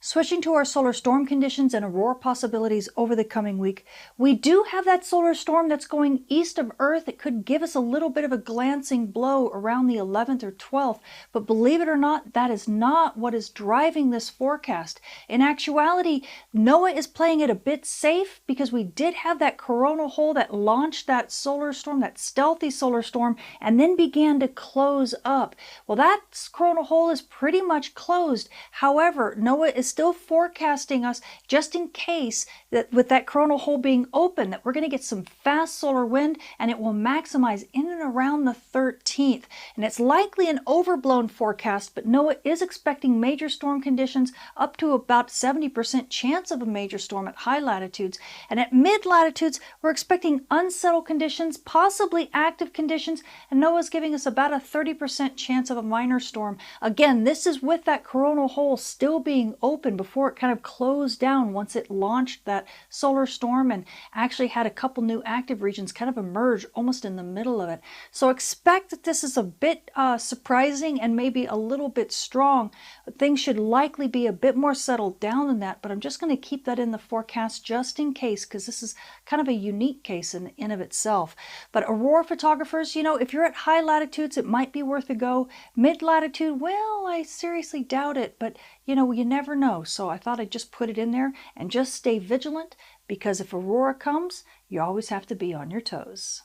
Switching to our solar storm conditions and aurora possibilities over the coming week, we do have that solar storm that's going east of Earth. It could give us a little bit of a glancing blow around the 11th or 12th, but believe it or not, that is not what is driving this forecast. In actuality, NOAA is playing it a bit safe because we did have that coronal hole that launched that solar storm, that stealthy solar storm, and then began to close up. Well, that coronal hole is pretty much closed. However, NOAA is still forecasting us, just in case, that with that coronal hole being open, that we're going to get some fast solar wind, and it will maximize in and around the 13th. And it's likely an overblown forecast, but NOAA is expecting major storm conditions up to about 70% chance of a major storm at high latitudes. And at mid latitudes, we're expecting unsettled conditions, possibly active conditions, and NOAA is giving us about a 30% chance of a minor storm. Again, this is with that coronal hole still being open before it kind of closed down once it launched that solar storm and actually had a couple new active regions kind of emerge almost in the middle of it. So expect that this is a bit surprising and maybe a little bit strong. Things should likely be a bit more settled down than that, but I'm just going to keep that in the forecast just in case, because this is kind of a unique case in of itself. But aurora photographers, you know, if you're at high latitudes, it might be worth a go. Mid latitude, well, I seriously doubt it, but you know, you never know. So I thought I'd just put it in there and just stay vigilant, because if aurora comes, you always have to be on your toes.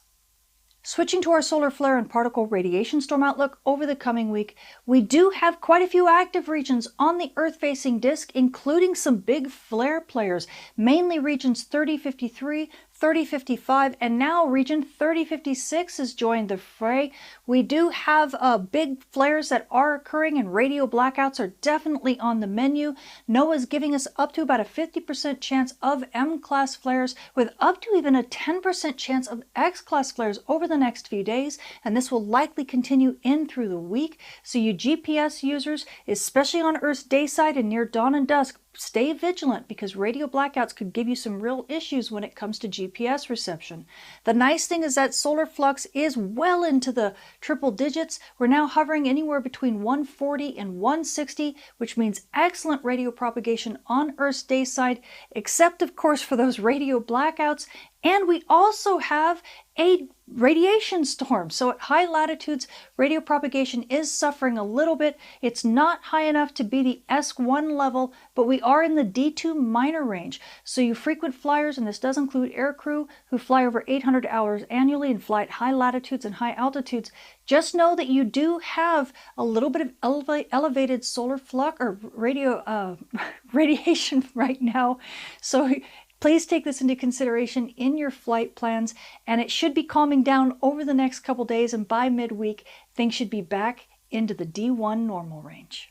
Switching to our solar flare and particle radiation storm outlook over the coming week, we do have quite a few active regions on the Earth-facing disk, including some big flare players, mainly regions 3053, 3055, and now region 3056 has joined the fray. We do have big flares that are occurring, and radio blackouts are definitely on the menu. NOAA is giving us up to about a 50% chance of M-class flares, with up to even a 10% chance of X-class flares over the next few days, and this will likely continue in through the week. So you GPS users, especially on Earth's day side and near dawn and dusk, stay vigilant, because radio blackouts could give you some real issues when it comes to GPS reception. The nice thing is that solar flux is well into the triple digits. We're now hovering anywhere between 140 and 160, which means excellent radio propagation on Earth's day side, except of course for those radio blackouts And we also have a radiation storm. So at high latitudes, radio propagation is suffering a little bit. It's not high enough to be the S1 level, but we are in the D2 minor range. So you frequent flyers, and this does include aircrew who fly over 800 hours annually and fly at high latitudes and high altitudes, just know that you do have a little bit of elevated solar flux or radiation right now. So please take this into consideration in your flight plans, and it should be calming down over the next couple days, and by midweek, things should be back into the D1 normal range.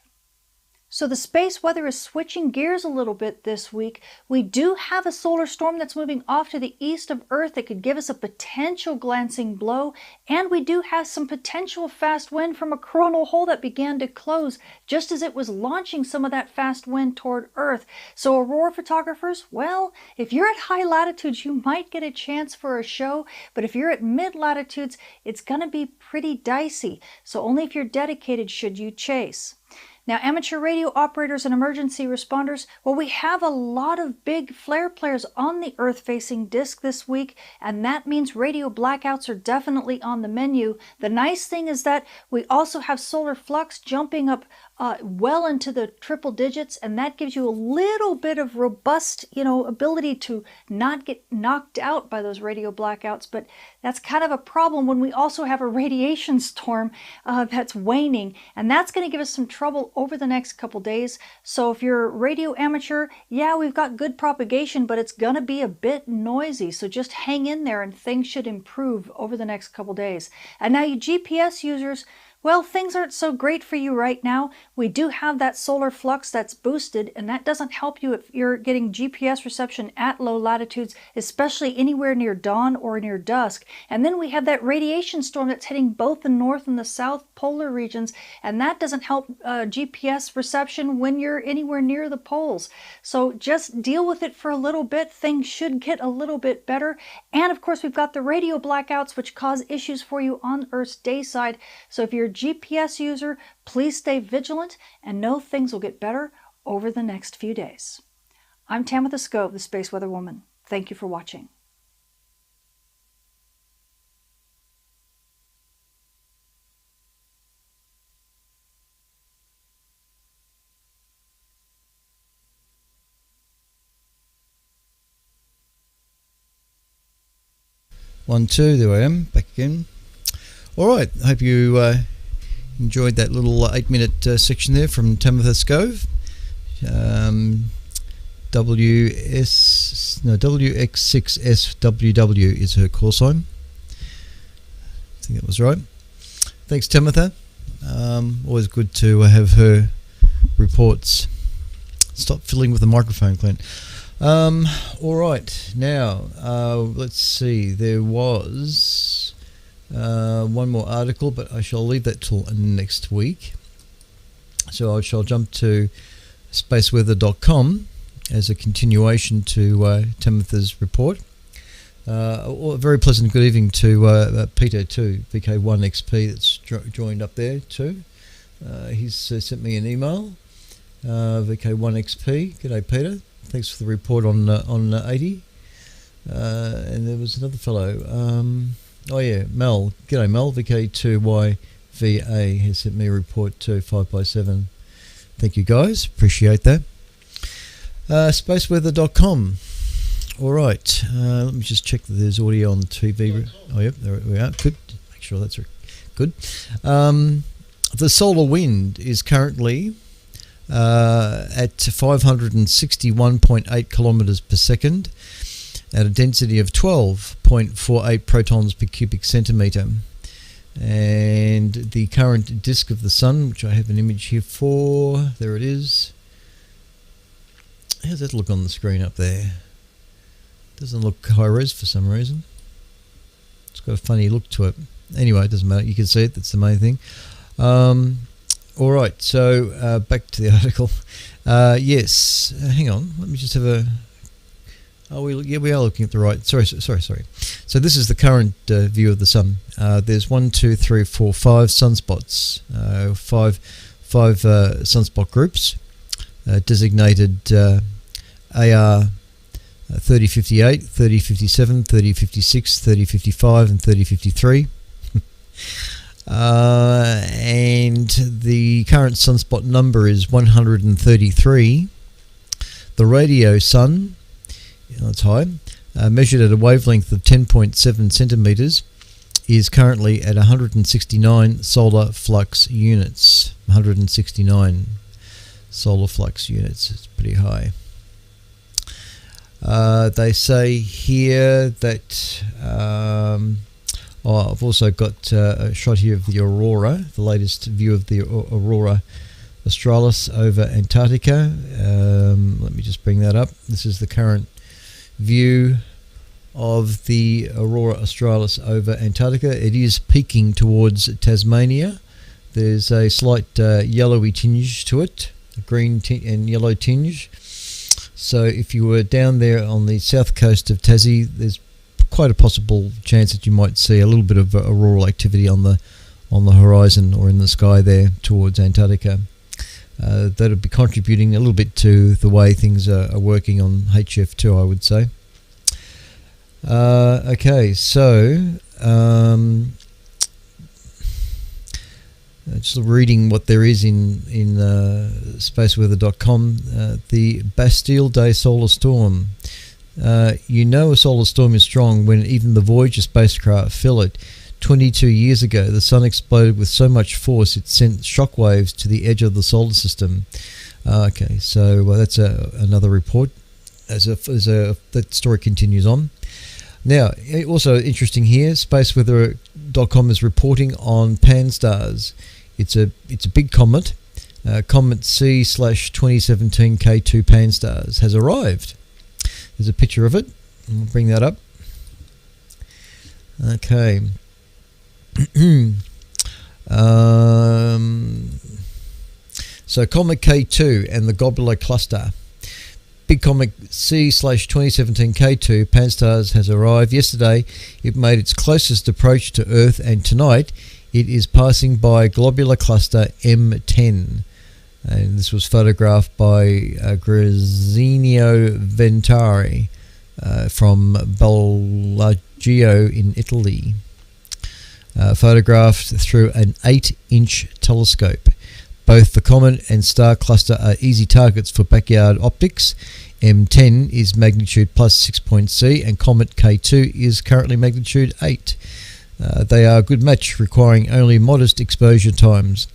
So the space weather is switching gears a little bit this week. We do have a solar storm that's moving off to the east of Earth that could give us a potential glancing blow, and we do have some potential fast wind from a coronal hole that began to close just as it was launching some of that fast wind toward Earth. So Aurora photographers, well, if you're at high latitudes, you might get a chance for a show, but if you're at mid latitudes, it's going to be pretty dicey. So only if you're dedicated should you chase. Now, amateur radio operators and emergency responders, well, we have a lot of big flare players on the Earth-facing disk this week, and that means radio blackouts are definitely on the menu. The nice thing is that we also have solar flux jumping up well into the triple digits, and that gives you a little bit of robust, ability to not get knocked out by those radio blackouts. But that's kind of a problem when we also have a radiation storm that's waning, and that's going to give us some trouble over the next couple days. So if you're a radio amateur, yeah, we've got good propagation, but it's going to be a bit noisy. So just hang in there and things should improve over the next couple days. And now you GPS users, well, things aren't so great for you right now. We do have that solar flux that's boosted, and that doesn't help you if you're getting GPS reception at low latitudes, especially anywhere near dawn or near dusk. And then we have that radiation storm that's hitting both the north and the south polar regions, and that doesn't help GPS reception when you're anywhere near the poles. So just deal with it for a little bit. Things should get a little bit better. And of course, we've got the radio blackouts, which cause issues for you on Earth's day side. So if you're GPS user, please stay vigilant and know things will get better over the next few days. I'm Tamitha Skov, the Space Weather Woman. Thank you for watching. One, two, there I am, back again. All right, I hope you enjoyed that little 8-minute section there from Tamitha Skov. WX6SWW is her call sign. I think that was right. Thanks, Tamitha. Always good to have her reports. Stop fiddling with the microphone, Clint. All right, now let's see. There was one more article, but I shall leave that till next week. So I shall jump to spaceweather.com as a continuation to Tamitha's report. A very pleasant good evening to Peter too, VK1XP, that's joined up there too. He's sent me an email. VK1XP, g'day Peter. Thanks for the report on 80. And there was another fellow. Oh yeah, Mel. G'day Mel. VK2YVA has sent me a report too, 5x7. Thank you guys. Appreciate that. Spaceweather.com. All right. Let me just check that there's audio on the TV. Oh yep, there we are. Good. Make sure that's good. The solar wind is currently at 561.8 kilometers per second at a density of 12.48 protons per cubic centimeter. And the current disk of the sun, which I have an image here for, there it is. How's that look on the screen up there? Doesn't look high res for some reason. It's got a funny look to it. Anyway, it doesn't matter. You can see it. That's the main thing. All right, so back to the article. Yes, hang on. Let me just have a. Oh, we are looking at the right. Sorry. So this is the current view of the sun. There's 1, 2, 3, 4, 5 sunspots. Five sunspot groups designated AR 3058, 3057, 3056, 3055 and 3053. And the current sunspot number is 133. The radio sun, that's high, measured at a wavelength of 10.7 centimeters, is currently at 169 solar flux units. 169 solar flux units. It's pretty high. They say here that I've also got a shot here of the Aurora, the latest view of the Aurora Astralis over Antarctica. Let me just bring that up. This is the current view of the Aurora Australis over Antarctica. It is peaking towards Tasmania. There's a slight yellowy tinge to it, a green and yellow tinge. So if you were down there on the south coast of Tassie, there's quite a possible chance that you might see a little bit of auroral activity on the horizon or in the sky there towards Antarctica. That'll be contributing a little bit to the way things are working on HF2, I would say. Okay, so just reading what there is in spaceweather.com, the Bastille Day solar storm. You know a solar storm is strong when even the Voyager spacecraft feel it. 22 years ago, the sun exploded with so much force it sent shockwaves to the edge of the solar system. Okay, so that's another report. That story continues on. Now, also interesting here, spaceweather.com is reporting on Pan-STARRS. It's a big comet. Comet C/2017 K2 Pan-STARRS has arrived. There's a picture of it. I'll bring that up. Okay. So Comet K2 and the Globular Cluster. Big Comet C/2017 K2 Pan-STARRS has arrived. Yesterday, it made its closest approach to Earth, and tonight it is passing by Globular Cluster M10. And this was photographed by Grazinio Ventari from Bellagio in Italy. Photographed through an 8-inch telescope. Both the comet and star cluster are easy targets for backyard optics. M10 is magnitude plus 6.C and Comet K2 is currently magnitude 8. They are a good match, requiring only modest exposure times.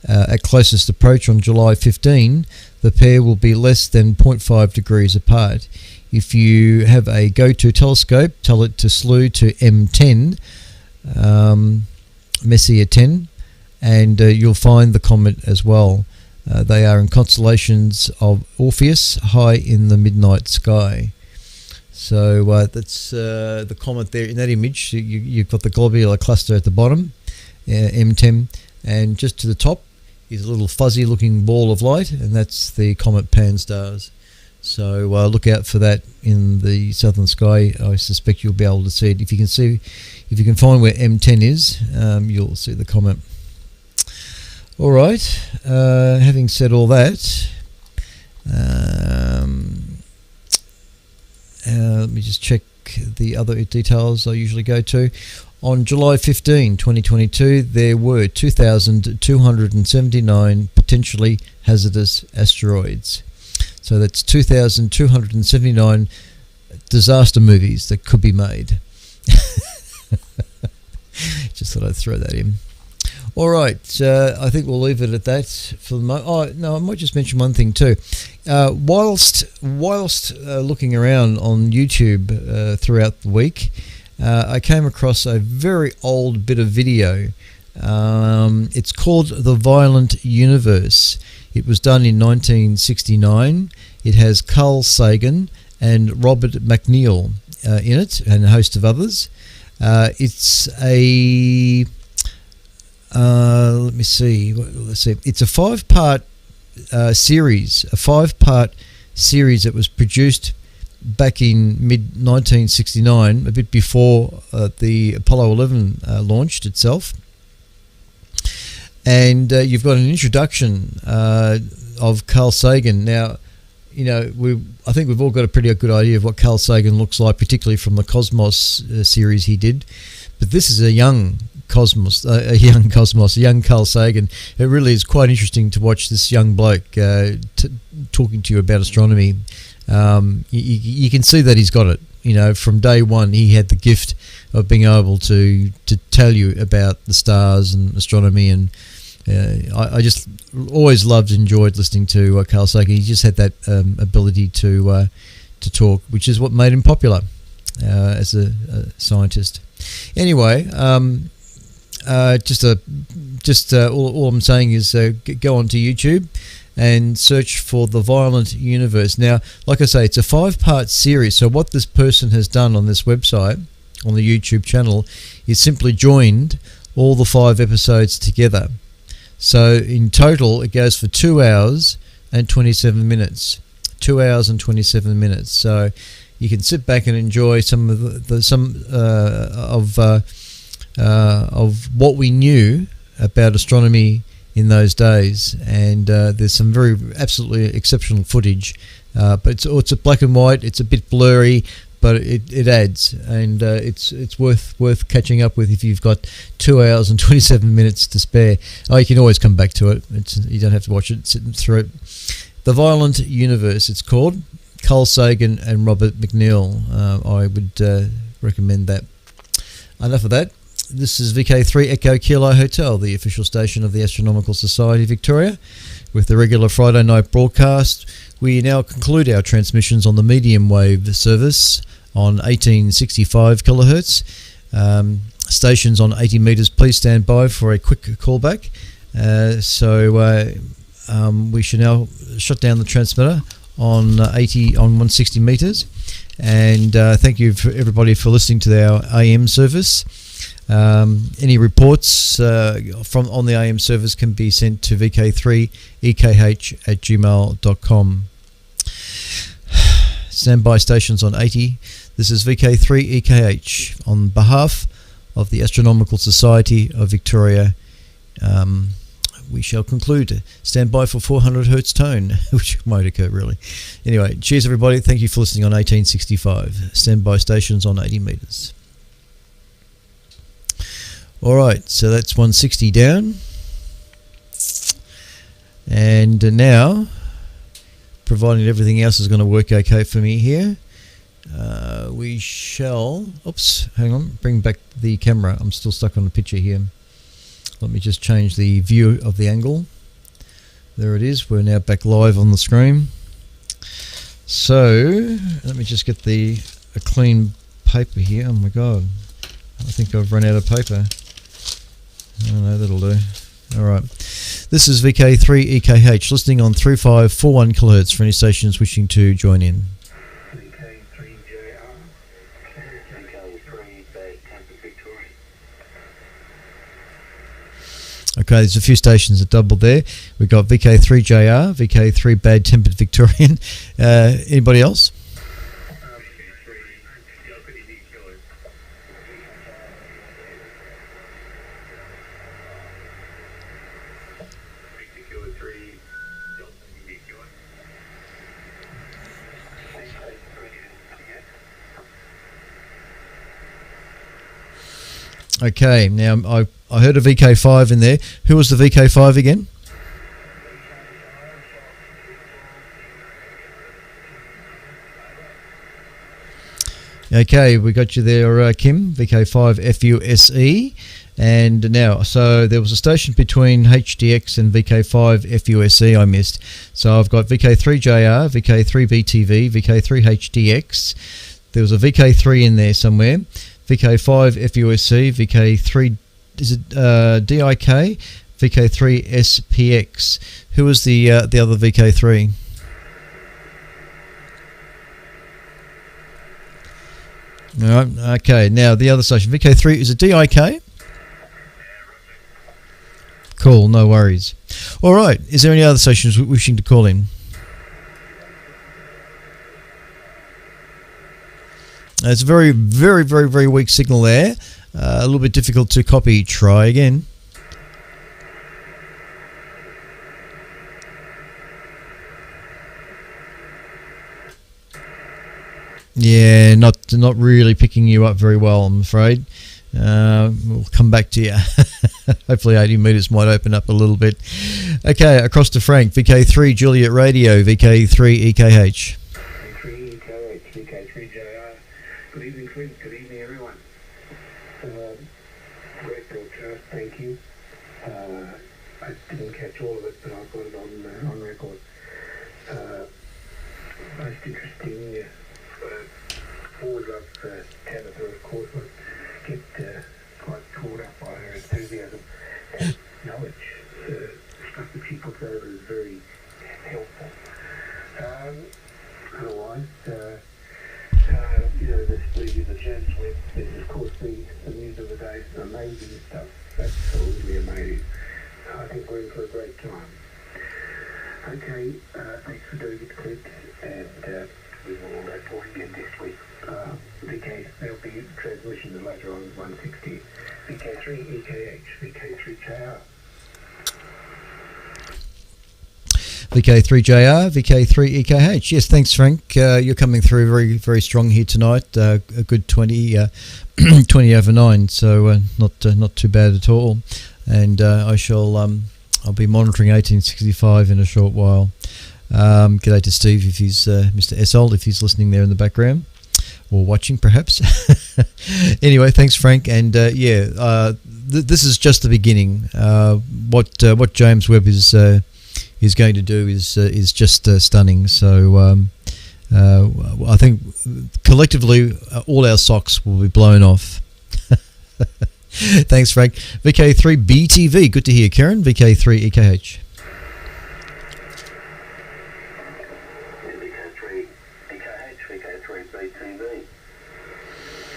At closest approach on July 15, the pair will be less than 0.5 degrees apart. If you have a go-to telescope, tell it to slew to M10, Messier 10, and you'll find the comet as well. They are in constellations of Orpheus, high in the midnight sky. So that's the comet there in that image. You've got the globular cluster at the bottom, M10, and just to the top is a little fuzzy looking ball of light, and that's the comet Pan-STARRS. So look out for that in the southern sky. I suspect you'll be able to see it. If you can find where M10 is, you'll see the comet. All right. Having said all that, let me just check the other details I usually go to. On July 15, 2022, there were 2,279 potentially hazardous asteroids. So that's 2,279 disaster movies that could be made. Just thought I'd throw that in. All right, I think we'll leave it at that for the moment. Oh, no, I might just mention one thing too. Whilst looking around on YouTube throughout the week, I came across a very old bit of video. It's called The Violent Universe. It was done in 1969. It has Carl Sagan and Robert McNeil in it, and a host of others. It's a... let's see. It's a five-part series. A five-part series that was produced back in mid-1969, a bit before the Apollo 11 launched itself. And you've got an introduction of Carl Sagan. Now, I think we've all got a pretty good idea of what Carl Sagan looks like, particularly from the Cosmos series he did. But this is a young Carl Sagan. It really is quite interesting to watch this young bloke talking to you about astronomy. You can see that he's got it. From day one, he had the gift of being able to tell you about the stars and astronomy, and I just always loved and enjoyed listening to Carl Sagan. He just had that ability to talk, which is what made him popular as a scientist. Anyway, all I'm saying is go onto YouTube and search for The Violent Universe. Now, like I say, it's a 5-part series. So what this person has done on this website, on the YouTube channel, is simply joined all the 5 episodes together. So in total, it goes for 2 hours and 27 minutes. 2 hours and 27 minutes. So you can sit back and enjoy some of what we knew about astronomy in those days, and there's some absolutely exceptional footage, but it's a black and white. It's a bit blurry, but it adds, and it's worth catching up with if you've got 2 hours and 27 minutes to spare. You can always come back to it. You don't have to watch it, sit through it. The Violent Universe, it's called. Carl Sagan and Robert McNeil. I would recommend that. Enough of that. This is VK3 Echo Kilo Hotel, the official station of the Astronomical Society of Victoria, with the regular Friday night broadcast. We now conclude our transmissions on the medium wave service on 1865 kilohertz. Stations on 80 meters, please stand by for a quick callback. We should now shut down the transmitter on 160 meters. And thank you for everybody for listening to our AM service. Any reports on the AM service can be sent to vk3ekh@gmail.com. Standby stations on 80. This is VK3EKH on behalf of the Astronomical Society of Victoria. We shall conclude. Stand by for 400 hertz tone, which might occur really. Anyway, cheers everybody. Thank you for listening on 1865. Standby stations on 80 meters. Alright, so that's 160 down. And now, providing everything else is going to work okay for me here, we shall... Oops, hang on, bring back the camera. I'm still stuck on the picture here. Let me just change the view of the angle. There it is. We're now back live on the screen. So, let me just get a clean paper here. Oh my god. I think I've run out of paper. Oh no, that'll do. Alright. This is VK3EKH, listening on 3541 kHz for any stations wishing to join in. VK3JR, VK3 Bad Tempered Victoria. Okay, there's a few stations that doubled there. We've got VK3JR, VK3 Bad Tempered Victorian. Anybody else? Okay, now I heard a VK5 in there. Who was the VK5 again? Okay, we got you there, Kim. VK5 FUSE. And now, so there was a station between HDX and VK5 FUSE I missed. So I've got VK3JR, VK3BTV, VK3HDX. There was a VK3 in there somewhere. VK5 FUSC, VK3, is it DIK, VK3 SPX. Who was the other VK3? All right, okay, now the other station, VK3, is it DIK? Cool, no worries. All right, is there any other stations wishing to call in? It's a very, very, very, very weak signal there. A little bit difficult to copy. Try again. Yeah, not really picking you up very well, I'm afraid. We'll come back to you. Hopefully 80 metres might open up a little bit. Okay, across to Frank, VK3 Juliet Radio, VK3 EKH. VK3 EKH, VK3 JR. Good evening, Clint. Good evening, everyone. Great broadcast, thank you. I didn't catch all of it, but I've got it on record. Most interesting. Forward love Tabitha, of course, would get quite caught up by her enthusiasm and knowledge. The stuff that she puts over is very helpful. Otherwise, the James Webb is, of course, the news of the day. It's amazing stuff. Absolutely amazing. I think we're in for a great time. Okay, thanks for doing it, Clint, and we will report again next week. There'll be transmission later on 160. VK3 EKH, VK3 JR. VK3JR, VK3 EKH. Yes, thanks, Frank. You're coming through very, very strong here tonight. A good 20 over 9, so not too bad at all. And I'll be monitoring 1865 in a short while. G'day to Steve, if he's Mr. Essold, if he's listening there in the background or watching, perhaps. Anyway, thanks, Frank. And this is just the beginning. What James Webb is going to do is just stunning. So I think collectively all our socks will be blown off. Thanks, Frank. VK3 BTV, good to hear. Karen, VK3 EKH. VK3 EKH, VK3 BTV.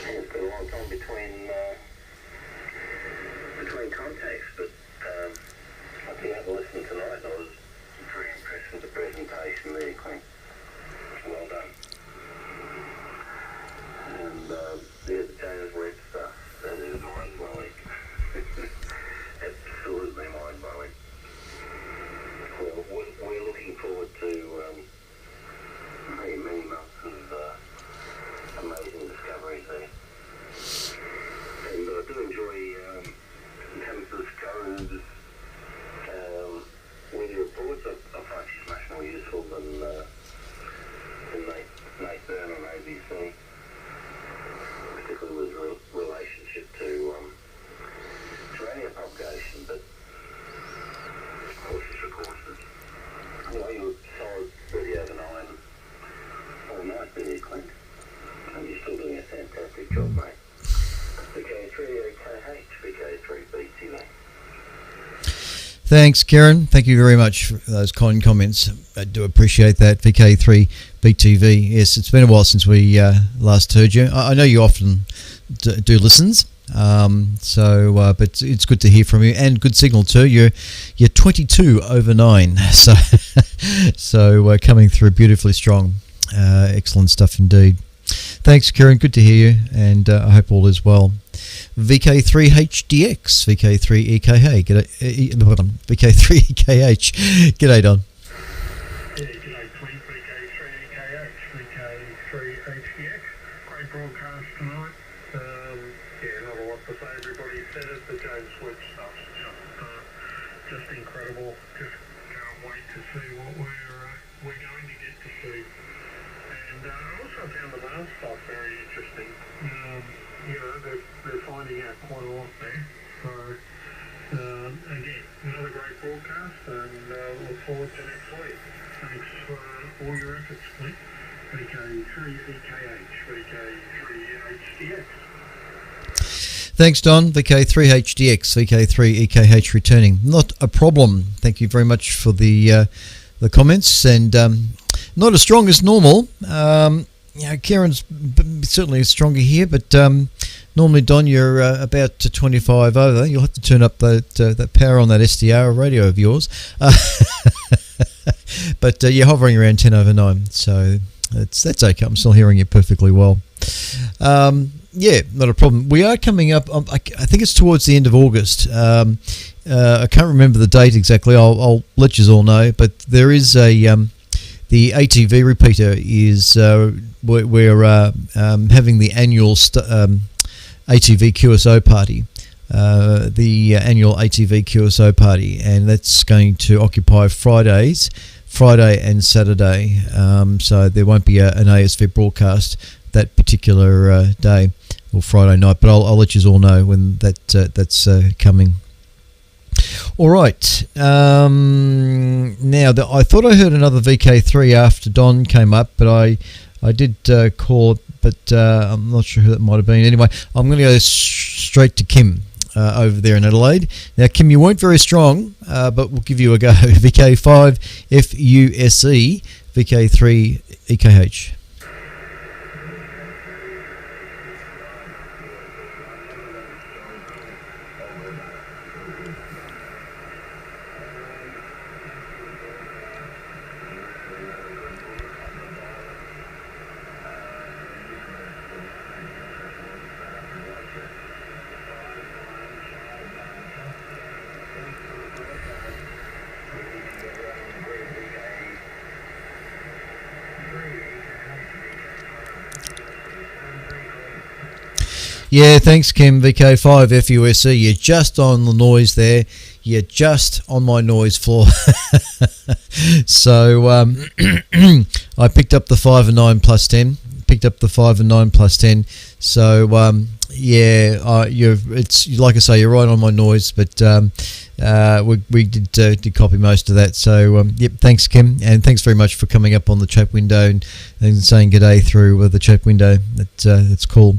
It's been a long time between contacts, but I did have a listen tonight, and I was very impressed with the presentation there, Clint. Well done. And the James Webb stuff, that is mind-blowing. Absolutely mind-blowing. Well, we're looking forward to many months of amazing discoveries there. And I do enjoy having to discover weather reports. I find she's much more useful than Nate Byrne on ABC, particularly with relationship to radio propagation, but of course it's recorded. Anyway, you were solid 30 over 9 all night there, Clint, and you're still doing a fantastic job, mate. VK3 AKH, VK3 BTV. Thanks, Karen. Thank you very much for those kind comments. I do appreciate that. VK3 BTV. Yes, it's been a while since we last heard you. I know you often do listens, but it's good to hear from you, and good signal too. You're 22 over 9, so coming through beautifully strong. Excellent stuff indeed. Thanks, Karen. Good to hear you, and I hope all is well. VK3 HDX, VK3 EKH, VK3 EKH. G'day, Don. Yeah, g'day, Clint. VK3 EKH, VK3 HDX. Great broadcast tonight. Not a lot to say. Everybody said it. The James Webb stuff's just incredible. Just can't wait to see what we're going to get to see. And I also found the Mars stuff very interesting. They're finding out quite a lot there. So, again, another great broadcast, and look forward to next week. Thanks for all your efforts, Clint. VK3 EKH, VK3 HDX. Thanks, Don. VK3 HDX, VK3 EKH returning. Not a problem. Thank you very much for the comments, and not as strong as normal. Karen's certainly stronger here, but normally, Don, you're about 25 over. You'll have to turn up that power on that SDR radio of yours. But you're hovering around 10 over 9, so that's okay. I'm still hearing you perfectly well. Not a problem. We are coming up, I think it's towards the end of August. I can't remember the date exactly. I'll let you all know, but there is the ATV repeater is we're having the annual ATV QSO party. The annual ATV QSO party, and that's going to occupy Friday and Saturday. So there won't be an ASV broadcast that particular day or Friday night, but I'll let you all know when that's coming. All right. Now, I thought I heard another VK3 after Don came up, but I did call, but I'm not sure who that might have been. Anyway, I'm going to go straight to Kim over there in Adelaide. Now, Kim, you weren't very strong, but we'll give you a go. VK5 FUSE, VK3 EKH. Yeah, thanks, Kim. VK5 FUSE. You're just on the noise there. You're just on my noise floor. So I picked up the 5 and 9 plus 10. Picked up the 5 and 9 plus 10. So it's like I say, you're right on my noise, but we did copy most of that. So yep, thanks, Kim, and thanks very much for coming up on the chat window and saying g'day through the chat window. That's cool.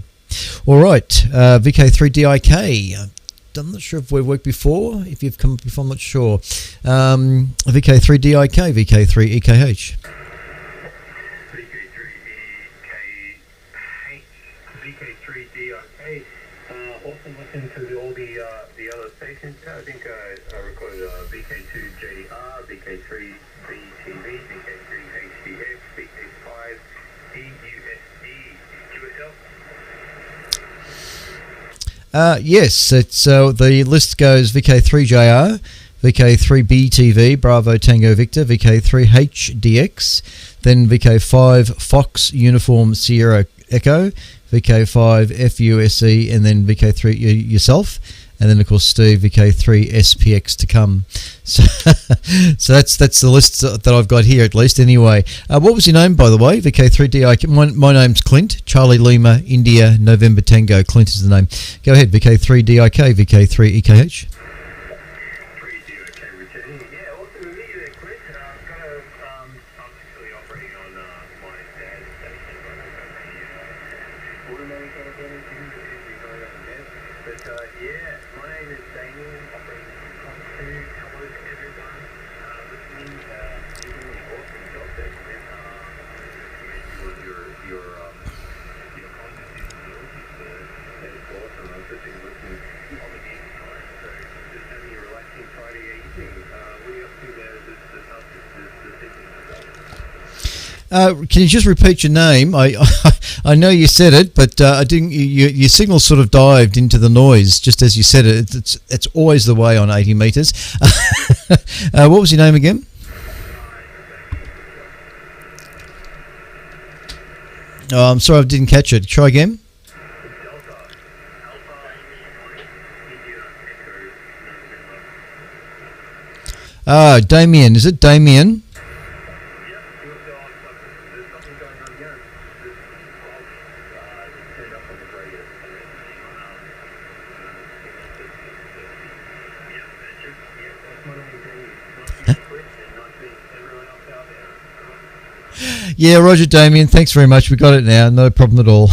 All right, VK3DIK. I'm not sure if we've worked before. If you've come up before, I'm not sure. VK3DIK, VK3EKH. VK3DIK. Also listen to all the other stations. I think I recorded VK2JDR, VK3BTV, VK3HDX, VK5 EUSD. QSL. Yes, it's the list goes VK3JR, VK3BTV, Bravo Tango Victor, VK3HDX, then VK5 Fox Uniform Sierra Echo, VK5 FUSE, and then VK3 yourself, and then of course Steve, VK3 SPX to come. So that's the list that I've got here, at least. Anyway, what was your name, by the way? VK3DIK. My name's Clint. Charlie Lima India November Tango. Clint is the name. Go ahead. VK3DIK, VK3EKH. Can you just repeat your name? I know you said it, but I didn't. Your signal sort of dived into the noise just as you said it. It's always the way on 80 meters. What was your name again? Oh, I'm sorry, I didn't catch it. Try again. Damien. Is it Damien? Yeah, Roger, Damien. Thanks very much. We got it now. No problem at all.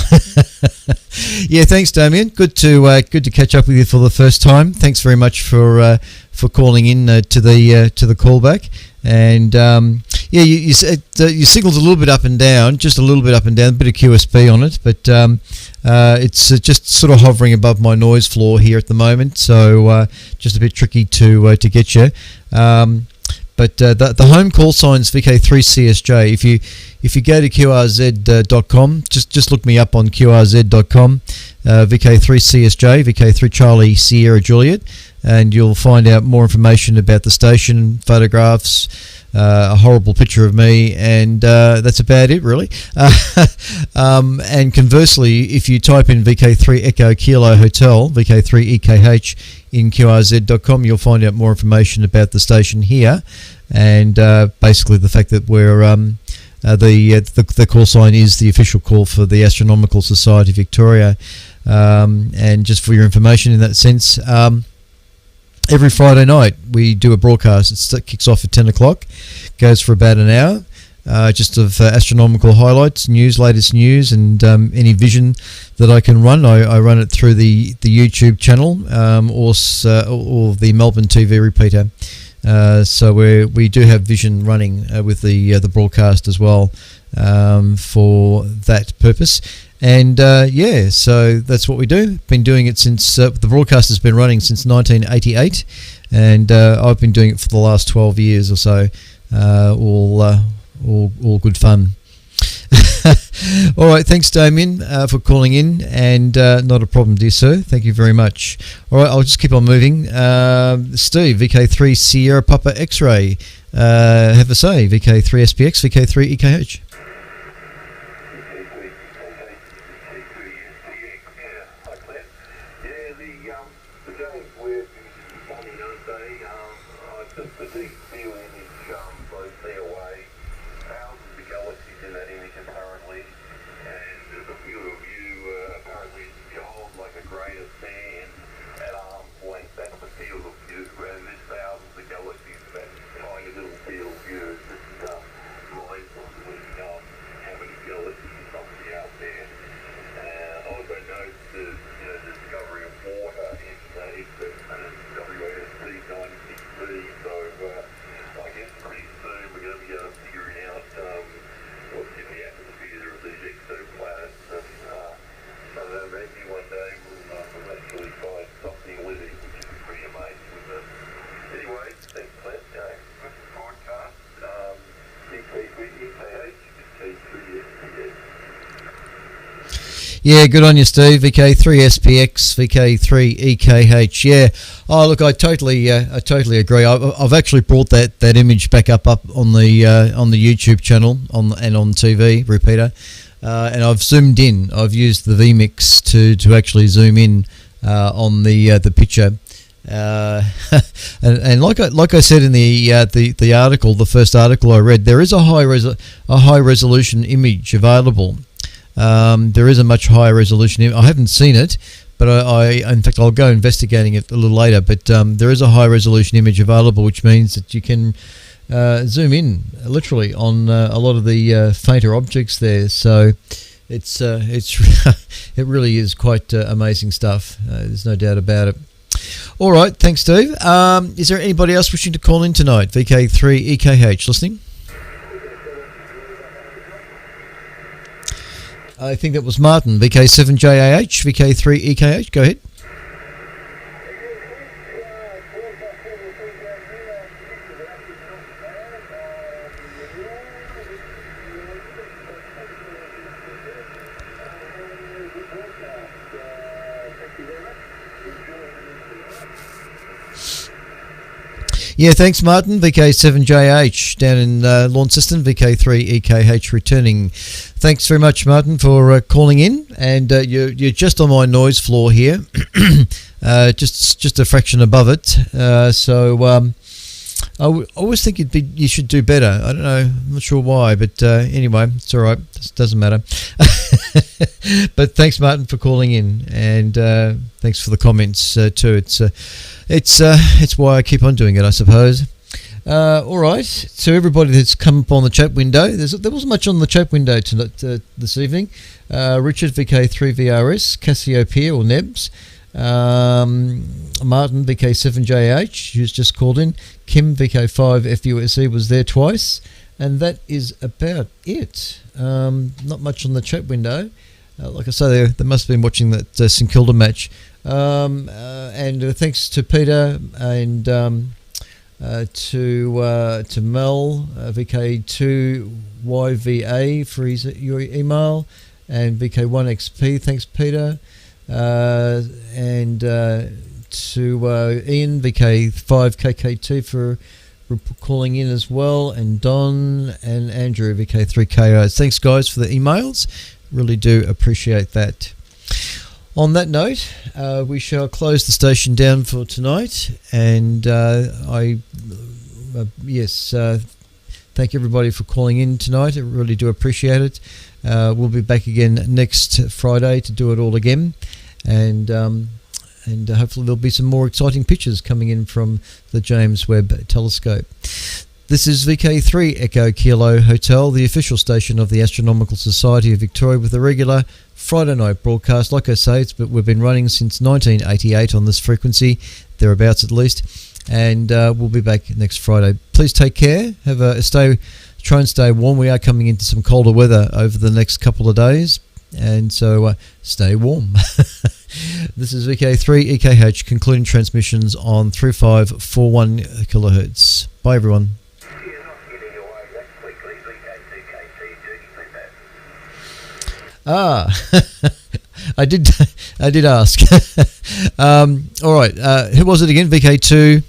Yeah, thanks, Damien. Good to catch up with you for the first time. Thanks very much for calling in to the callback. And yeah, you said your signal's a little bit up and down, just a little bit up and down, a bit of QSB on it, but it's just sort of hovering above my noise floor here at the moment. So just a bit tricky to get you. But the home call sign's VK3CSJ. If you go to QRZ.com, just look me up on QRZ.com, VK3CSJ, VK3 Charlie Sierra Juliet, and you'll find out more information about the station, photographs, a horrible picture of me, and that's about it, really. And conversely, if you type in VK3 Echo Kilo Hotel, VK3 EKH, in QRZ.com, you'll find out more information about the station here, and basically the fact that we're the call sign is the official call for the Astronomical Society of Victoria. And just for your information in that sense, every Friday night we do a broadcast. It kicks off at 10 o'clock, goes for about an hour, just of astronomical highlights, latest news, and any vision that I can run. I run it through the YouTube channel or the Melbourne TV repeater. So we do have vision running with the broadcast as well for that purpose. And so that's what we do. Been doing it since the broadcast has been running since 1988, and I've been doing it for the last 12 years or so. All good fun. All right, thanks, Damien, for calling in, and not a problem, dear sir. Thank you very much. All right, I'll just keep on moving. Steve, VK3 Sierra Papa X-Ray, have a say. VK3 SPX, VK3 EKH. Yeah, good on you, Steve. VK3 SPX, VK3 EKH. Yeah. Oh, look, I totally agree. I've actually brought that image back up on the YouTube channel and on TV repeater, and I've zoomed in. I've used the vMix to actually zoom in on the picture. And like I said in the article, the first article I read, there is a high resolution image available. There is a much higher resolution. I haven't seen it, but in fact, I'll go investigating it a little later. But there is a high resolution image available, which means that you can zoom in literally on a lot of the fainter objects there. So it really is quite amazing stuff. There's no doubt about it. All right, thanks, Steve. Is there anybody else wishing to call in tonight? VK3 EKH listening. I think that was Martin, VK7JAH, VK3 EKH. Go ahead. Yeah, thanks, Martin. VK7JH down in Launceston, VK3 EKH returning. Thanks very much, Martin, for calling in. And you're just on my noise floor here, just a fraction above it. So I always think you should do better. I don't know, I'm not sure why, but anyway, it's all right. It doesn't matter. But thanks, Martin, for calling in, and thanks for the comments too. It's why I keep on doing it, I suppose. All right. So everybody that's come up on the chat window, there wasn't much on the chat window this evening. Richard, VK3 VRS, Cassiopeia or Nebs, Martin, VK7JH, who's just called in, Kim, VK5 FUSE was there twice, and that is about it. Not much on the chat window. Like I say, they must have been watching that St Kilda match. And thanks to Peter and to Mel, VK2YVA for your email, and VK1XP. Thanks, Peter. And to Ian, VK5KKT for calling in as well, and Don and Andrew, VK3KO. Thanks, guys, for the emails. Really do appreciate that. On that note, we shall close the station down for tonight, and thank everybody for calling in tonight. I really do appreciate it. We'll be back again next Friday to do it all again, and hopefully there'll be some more exciting pictures coming in from the James Webb Telescope. This is VK3 Echo Kilo Hotel, the official station of the Astronomical Society of Victoria, with a regular Friday night broadcast. Like I say, we've been running since 1988 on this frequency, thereabouts at least, and we'll be back next Friday. Please take care. Try and stay warm. We are coming into some colder weather over the next couple of days, and so stay warm. This is VK3 EKH concluding transmissions on 3541 kilohertz. Bye, everyone. I did ask. All right, who was it again? VK2.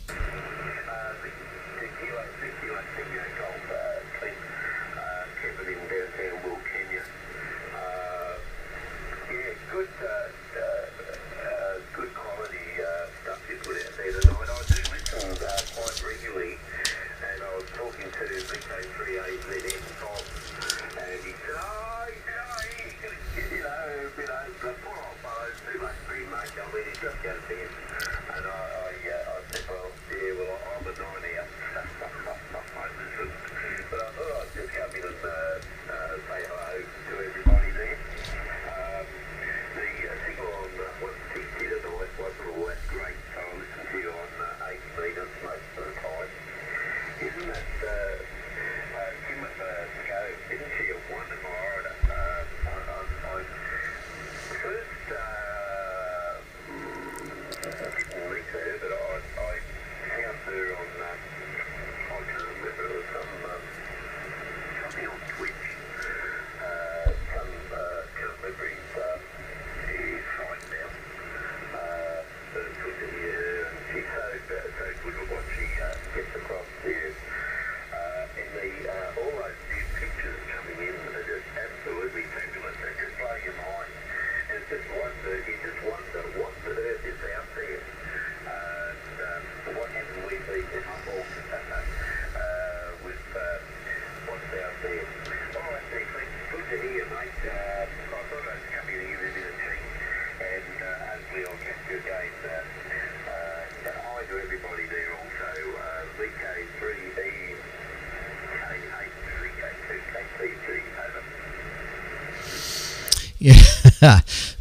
Yeah,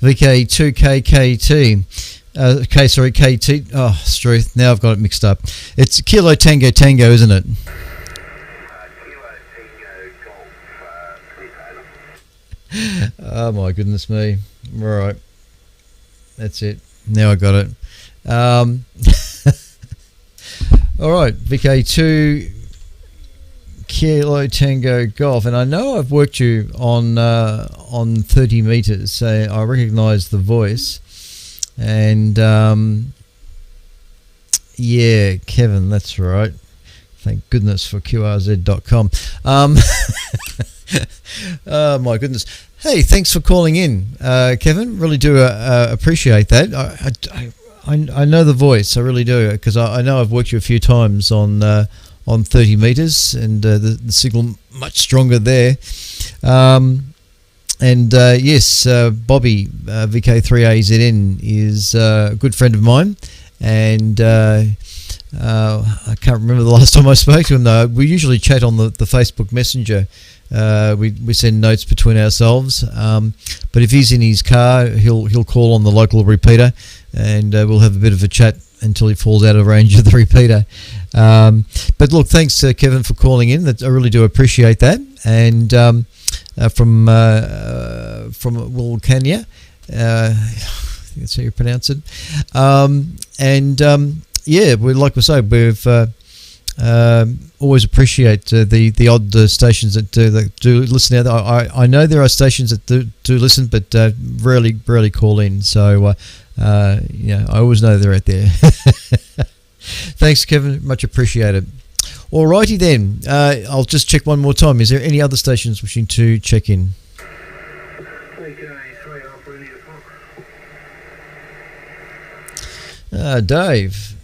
VK2KKT. KT. Oh, Struth. Now I've got it mixed up. It's Kilo Tango Tango, isn't it? Oh my goodness me. Right. That's it. Now I got it. All right, VK2 Kilo Tango Golf, and I know I've worked you on 30 meters, so I recognise the voice. And yeah, Kevin, that's right. Thank goodness for QRZ.com. Oh my goodness. Hey, thanks for calling in, Kevin. Really do appreciate that. I know the voice, I really do, because I know I've worked you a few times on 30 meters, and the signal much stronger there. Yes, Bobby, VK3AZN, is a good friend of mine, and I can't remember the last time I spoke to him, though. We usually chat on the Facebook Messenger. We send notes between ourselves, but if he's in his car, he'll call on the local repeater, and we'll have a bit of a chat until he falls out of range of the repeater. But look, thanks, Kevin, for calling in. I really do appreciate that. And from Wilcannia, I think that's how you pronounce it. Yeah, like we say, we've always appreciate the odd stations that do listen out there. I know there are stations that do listen, but rarely call in. So I always know they're out there. Thanks, Kevin. Much appreciated. Alrighty then. I'll just check one more time. Is there any other stations wishing to check in? VK3 Alpha India Dave,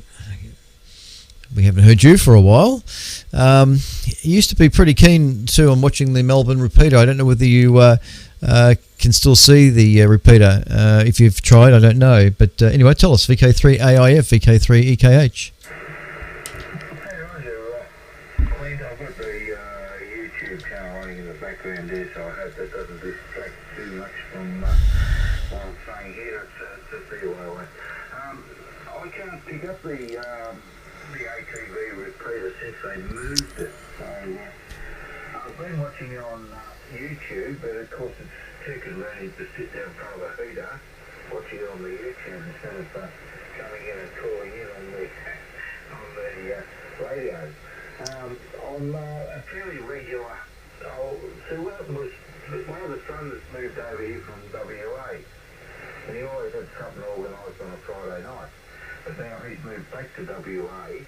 we haven't heard you for a while. You used to be pretty keen too on watching the Melbourne repeater. I don't know whether you can still see the repeater. If you've tried, I don't know. But anyway, tell us, VK3 AIF, VK3 EKH. Hey Roger, Clint, I've got the YouTube channel running in the background there, so I hope that doesn't distract too much from what I'm saying here. It's a fair way away. I can't pick up the ATV repeater since they moved it. So I've been watching it on YouTube, but of course it's too convenient to sit there in front of a heater, watching it on the YouTube instead of coming in and calling in on the radio. On a fairly regular, so one of the sons moved over here from WA, and he always had something organised on a Friday night. But now he's moved back to WA, and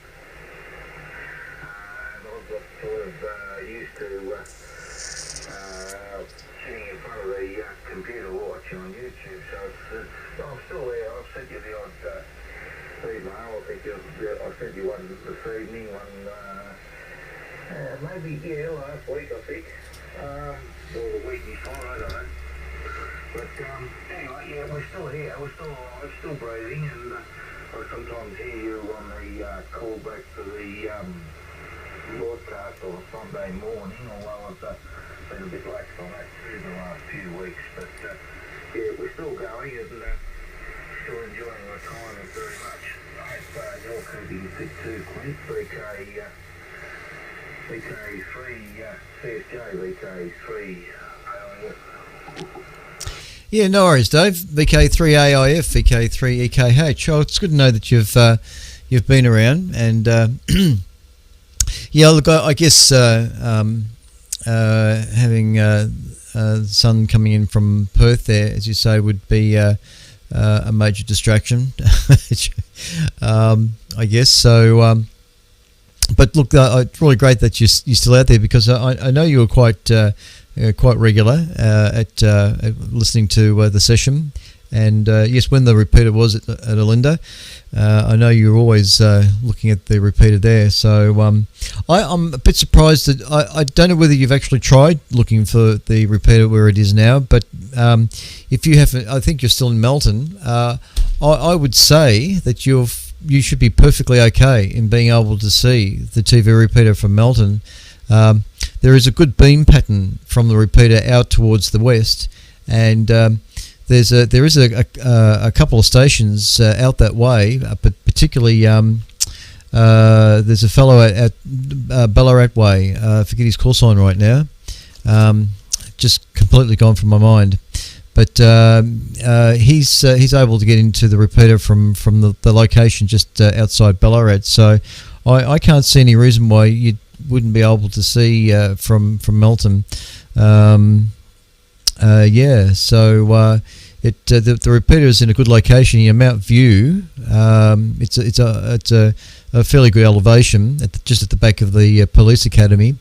I've got sort of used to sitting in front of the computer watching on YouTube. So I'm still there. I've sent you the odd email. I think I sent you one this evening, one maybe last week I think, or the week before, I don't know. But anyway, yeah, we're still here. I'm still breathing, and I sometimes hear you on the callback for the broadcast on a Sunday morning, although I've been a bit lax on that through the last few weeks. But yeah, we're still going and still enjoying retirement very much. I hope you're keeping fit too, Clint. VK3 CSJ, VK3 AIF. Yeah, no worries, Dave. VK3 AIF, VK3 EKH. Oh, it's good to know that you've been around, and yeah, look, I guess having the sun coming in from Perth there, as you say, would be a major distraction. I guess so. But look, it's really great that you're still out there, because I know you were quite regular at listening to the session, and yes, when the repeater was at Olinda, I know you're always looking at the repeater there. So I'm a bit surprised that I don't know whether you've actually tried looking for the repeater where it is now, but if you haven't, I think you're still in Melton. I would say that you should be perfectly okay in being able to see the TV repeater from Melton. There is a good beam pattern from the repeater out towards the west, and there is a couple of stations out that way, but particularly there's a fellow at Ballarat Way. I forget his call sign right now. Just completely gone from my mind. But he's able to get into the repeater from the location just outside Ballarat. So I can't see any reason why you wouldn't be able to see from Melton. Yeah. So the repeater is in a good location. In Mount View, it's a fairly good elevation just at the back of the police academy.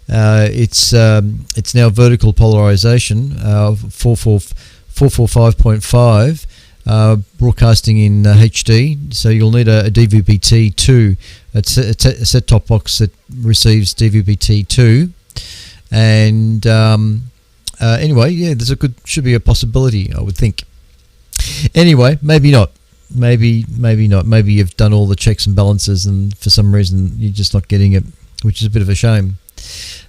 It's now vertical polarization, 445.5, broadcasting in HD. So you'll need a DVB-T2, a set-top box that receives DVB-T2. And anyway, yeah, should be a possibility, I would think. Anyway, maybe not. Maybe not. Maybe you've done all the checks and balances, and for some reason you're just not getting it, which is a bit of a shame.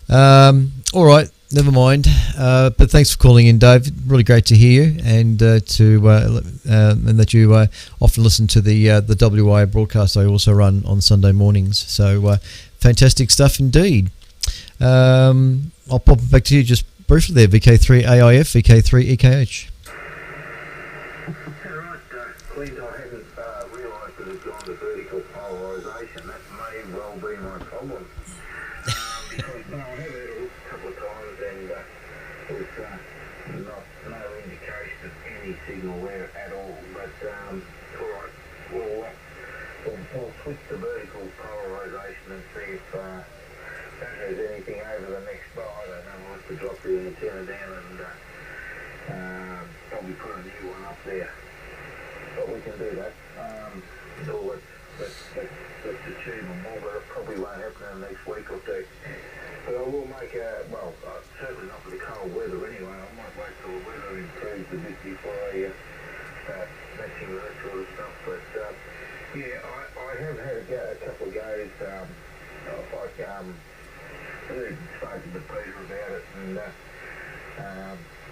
All right, never mind. But thanks for calling in, Dave. Really great to hear you, and and that you often listen to the WI broadcast I also run on Sunday mornings. So fantastic stuff indeed. I'll pop it back to you just briefly there. VK3 AIF, VK3 EKH. Clint, I hadn't realised that it's gone to vertical polarisation. That may well be my problem. Because I've had it a couple of times, and there's no indication of any signal there at all. But all right, we'll switch to vertical polarization and see if there's anything over the next bar. I don't know, we'll have to drop the antenna down and probably put a new one up there. But we can do that. So that's achievable, but it probably won't happen in the next week or two. But I will make certainly not with the cold weather anyway. I might wait till the weather improves a bit before I start messing with that sort of stuff. But yeah, I have had a couple of goes. Really spoken to Peter about it, and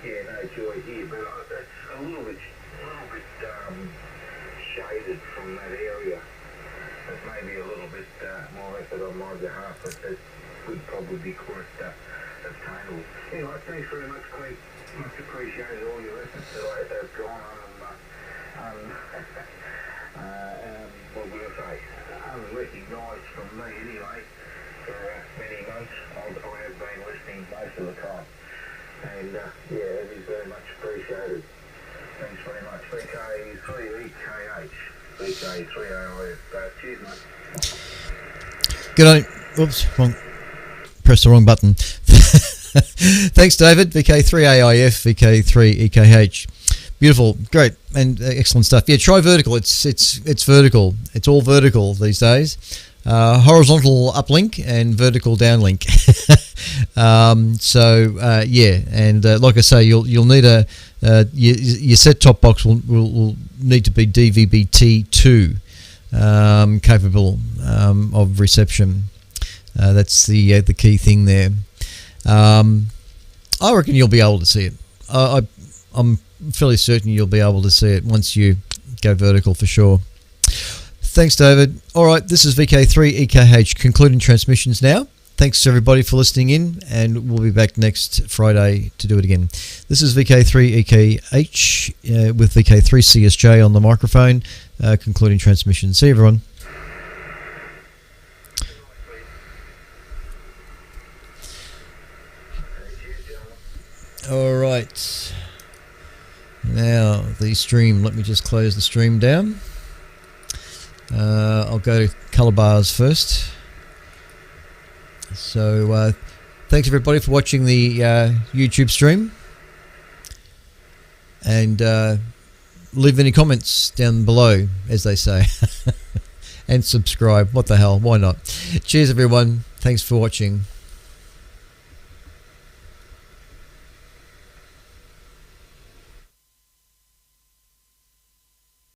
yeah, no joy here. But it's a little bit shaded from that area. It may be a little bit more effort on my behalf, but it would probably be quite obtainable. Anyway, thanks very much, Craig. Much appreciated all your efforts that have gone on what will I say, unrecognised from me anyway, for many months. I have been listening most of the time. And yeah, it is very much appreciated. Thanks very much. VK3EKH, VK3AIF. Cheers, mate. Good night. Oops, pressed the wrong button. Thanks, David. VK3AIF, VK3EKH. Beautiful, great, and excellent stuff. Yeah, try vertical. It's vertical. It's all vertical these days. Horizontal uplink and vertical downlink. Yeah, and like I say, you'll need your set-top box will need to be DVB-T2 capable of reception. That's the key thing there. I reckon you'll be able to see it. I'm fairly certain you'll be able to see it once you go vertical for sure. Thanks, David. All right, this is VK3EKH concluding transmissions now. Thanks everybody for listening in, and we'll be back next Friday to do it again. This is VK3EKH with VK3CSJ on the microphone, concluding transmission. See you, everyone. All right. Now the stream. Let me just close the stream down. I'll go to color bars first. So thanks everybody for watching the YouTube stream, and leave any comments down below, as they say. And subscribe. What the hell, why not? Cheers everyone, thanks for watching.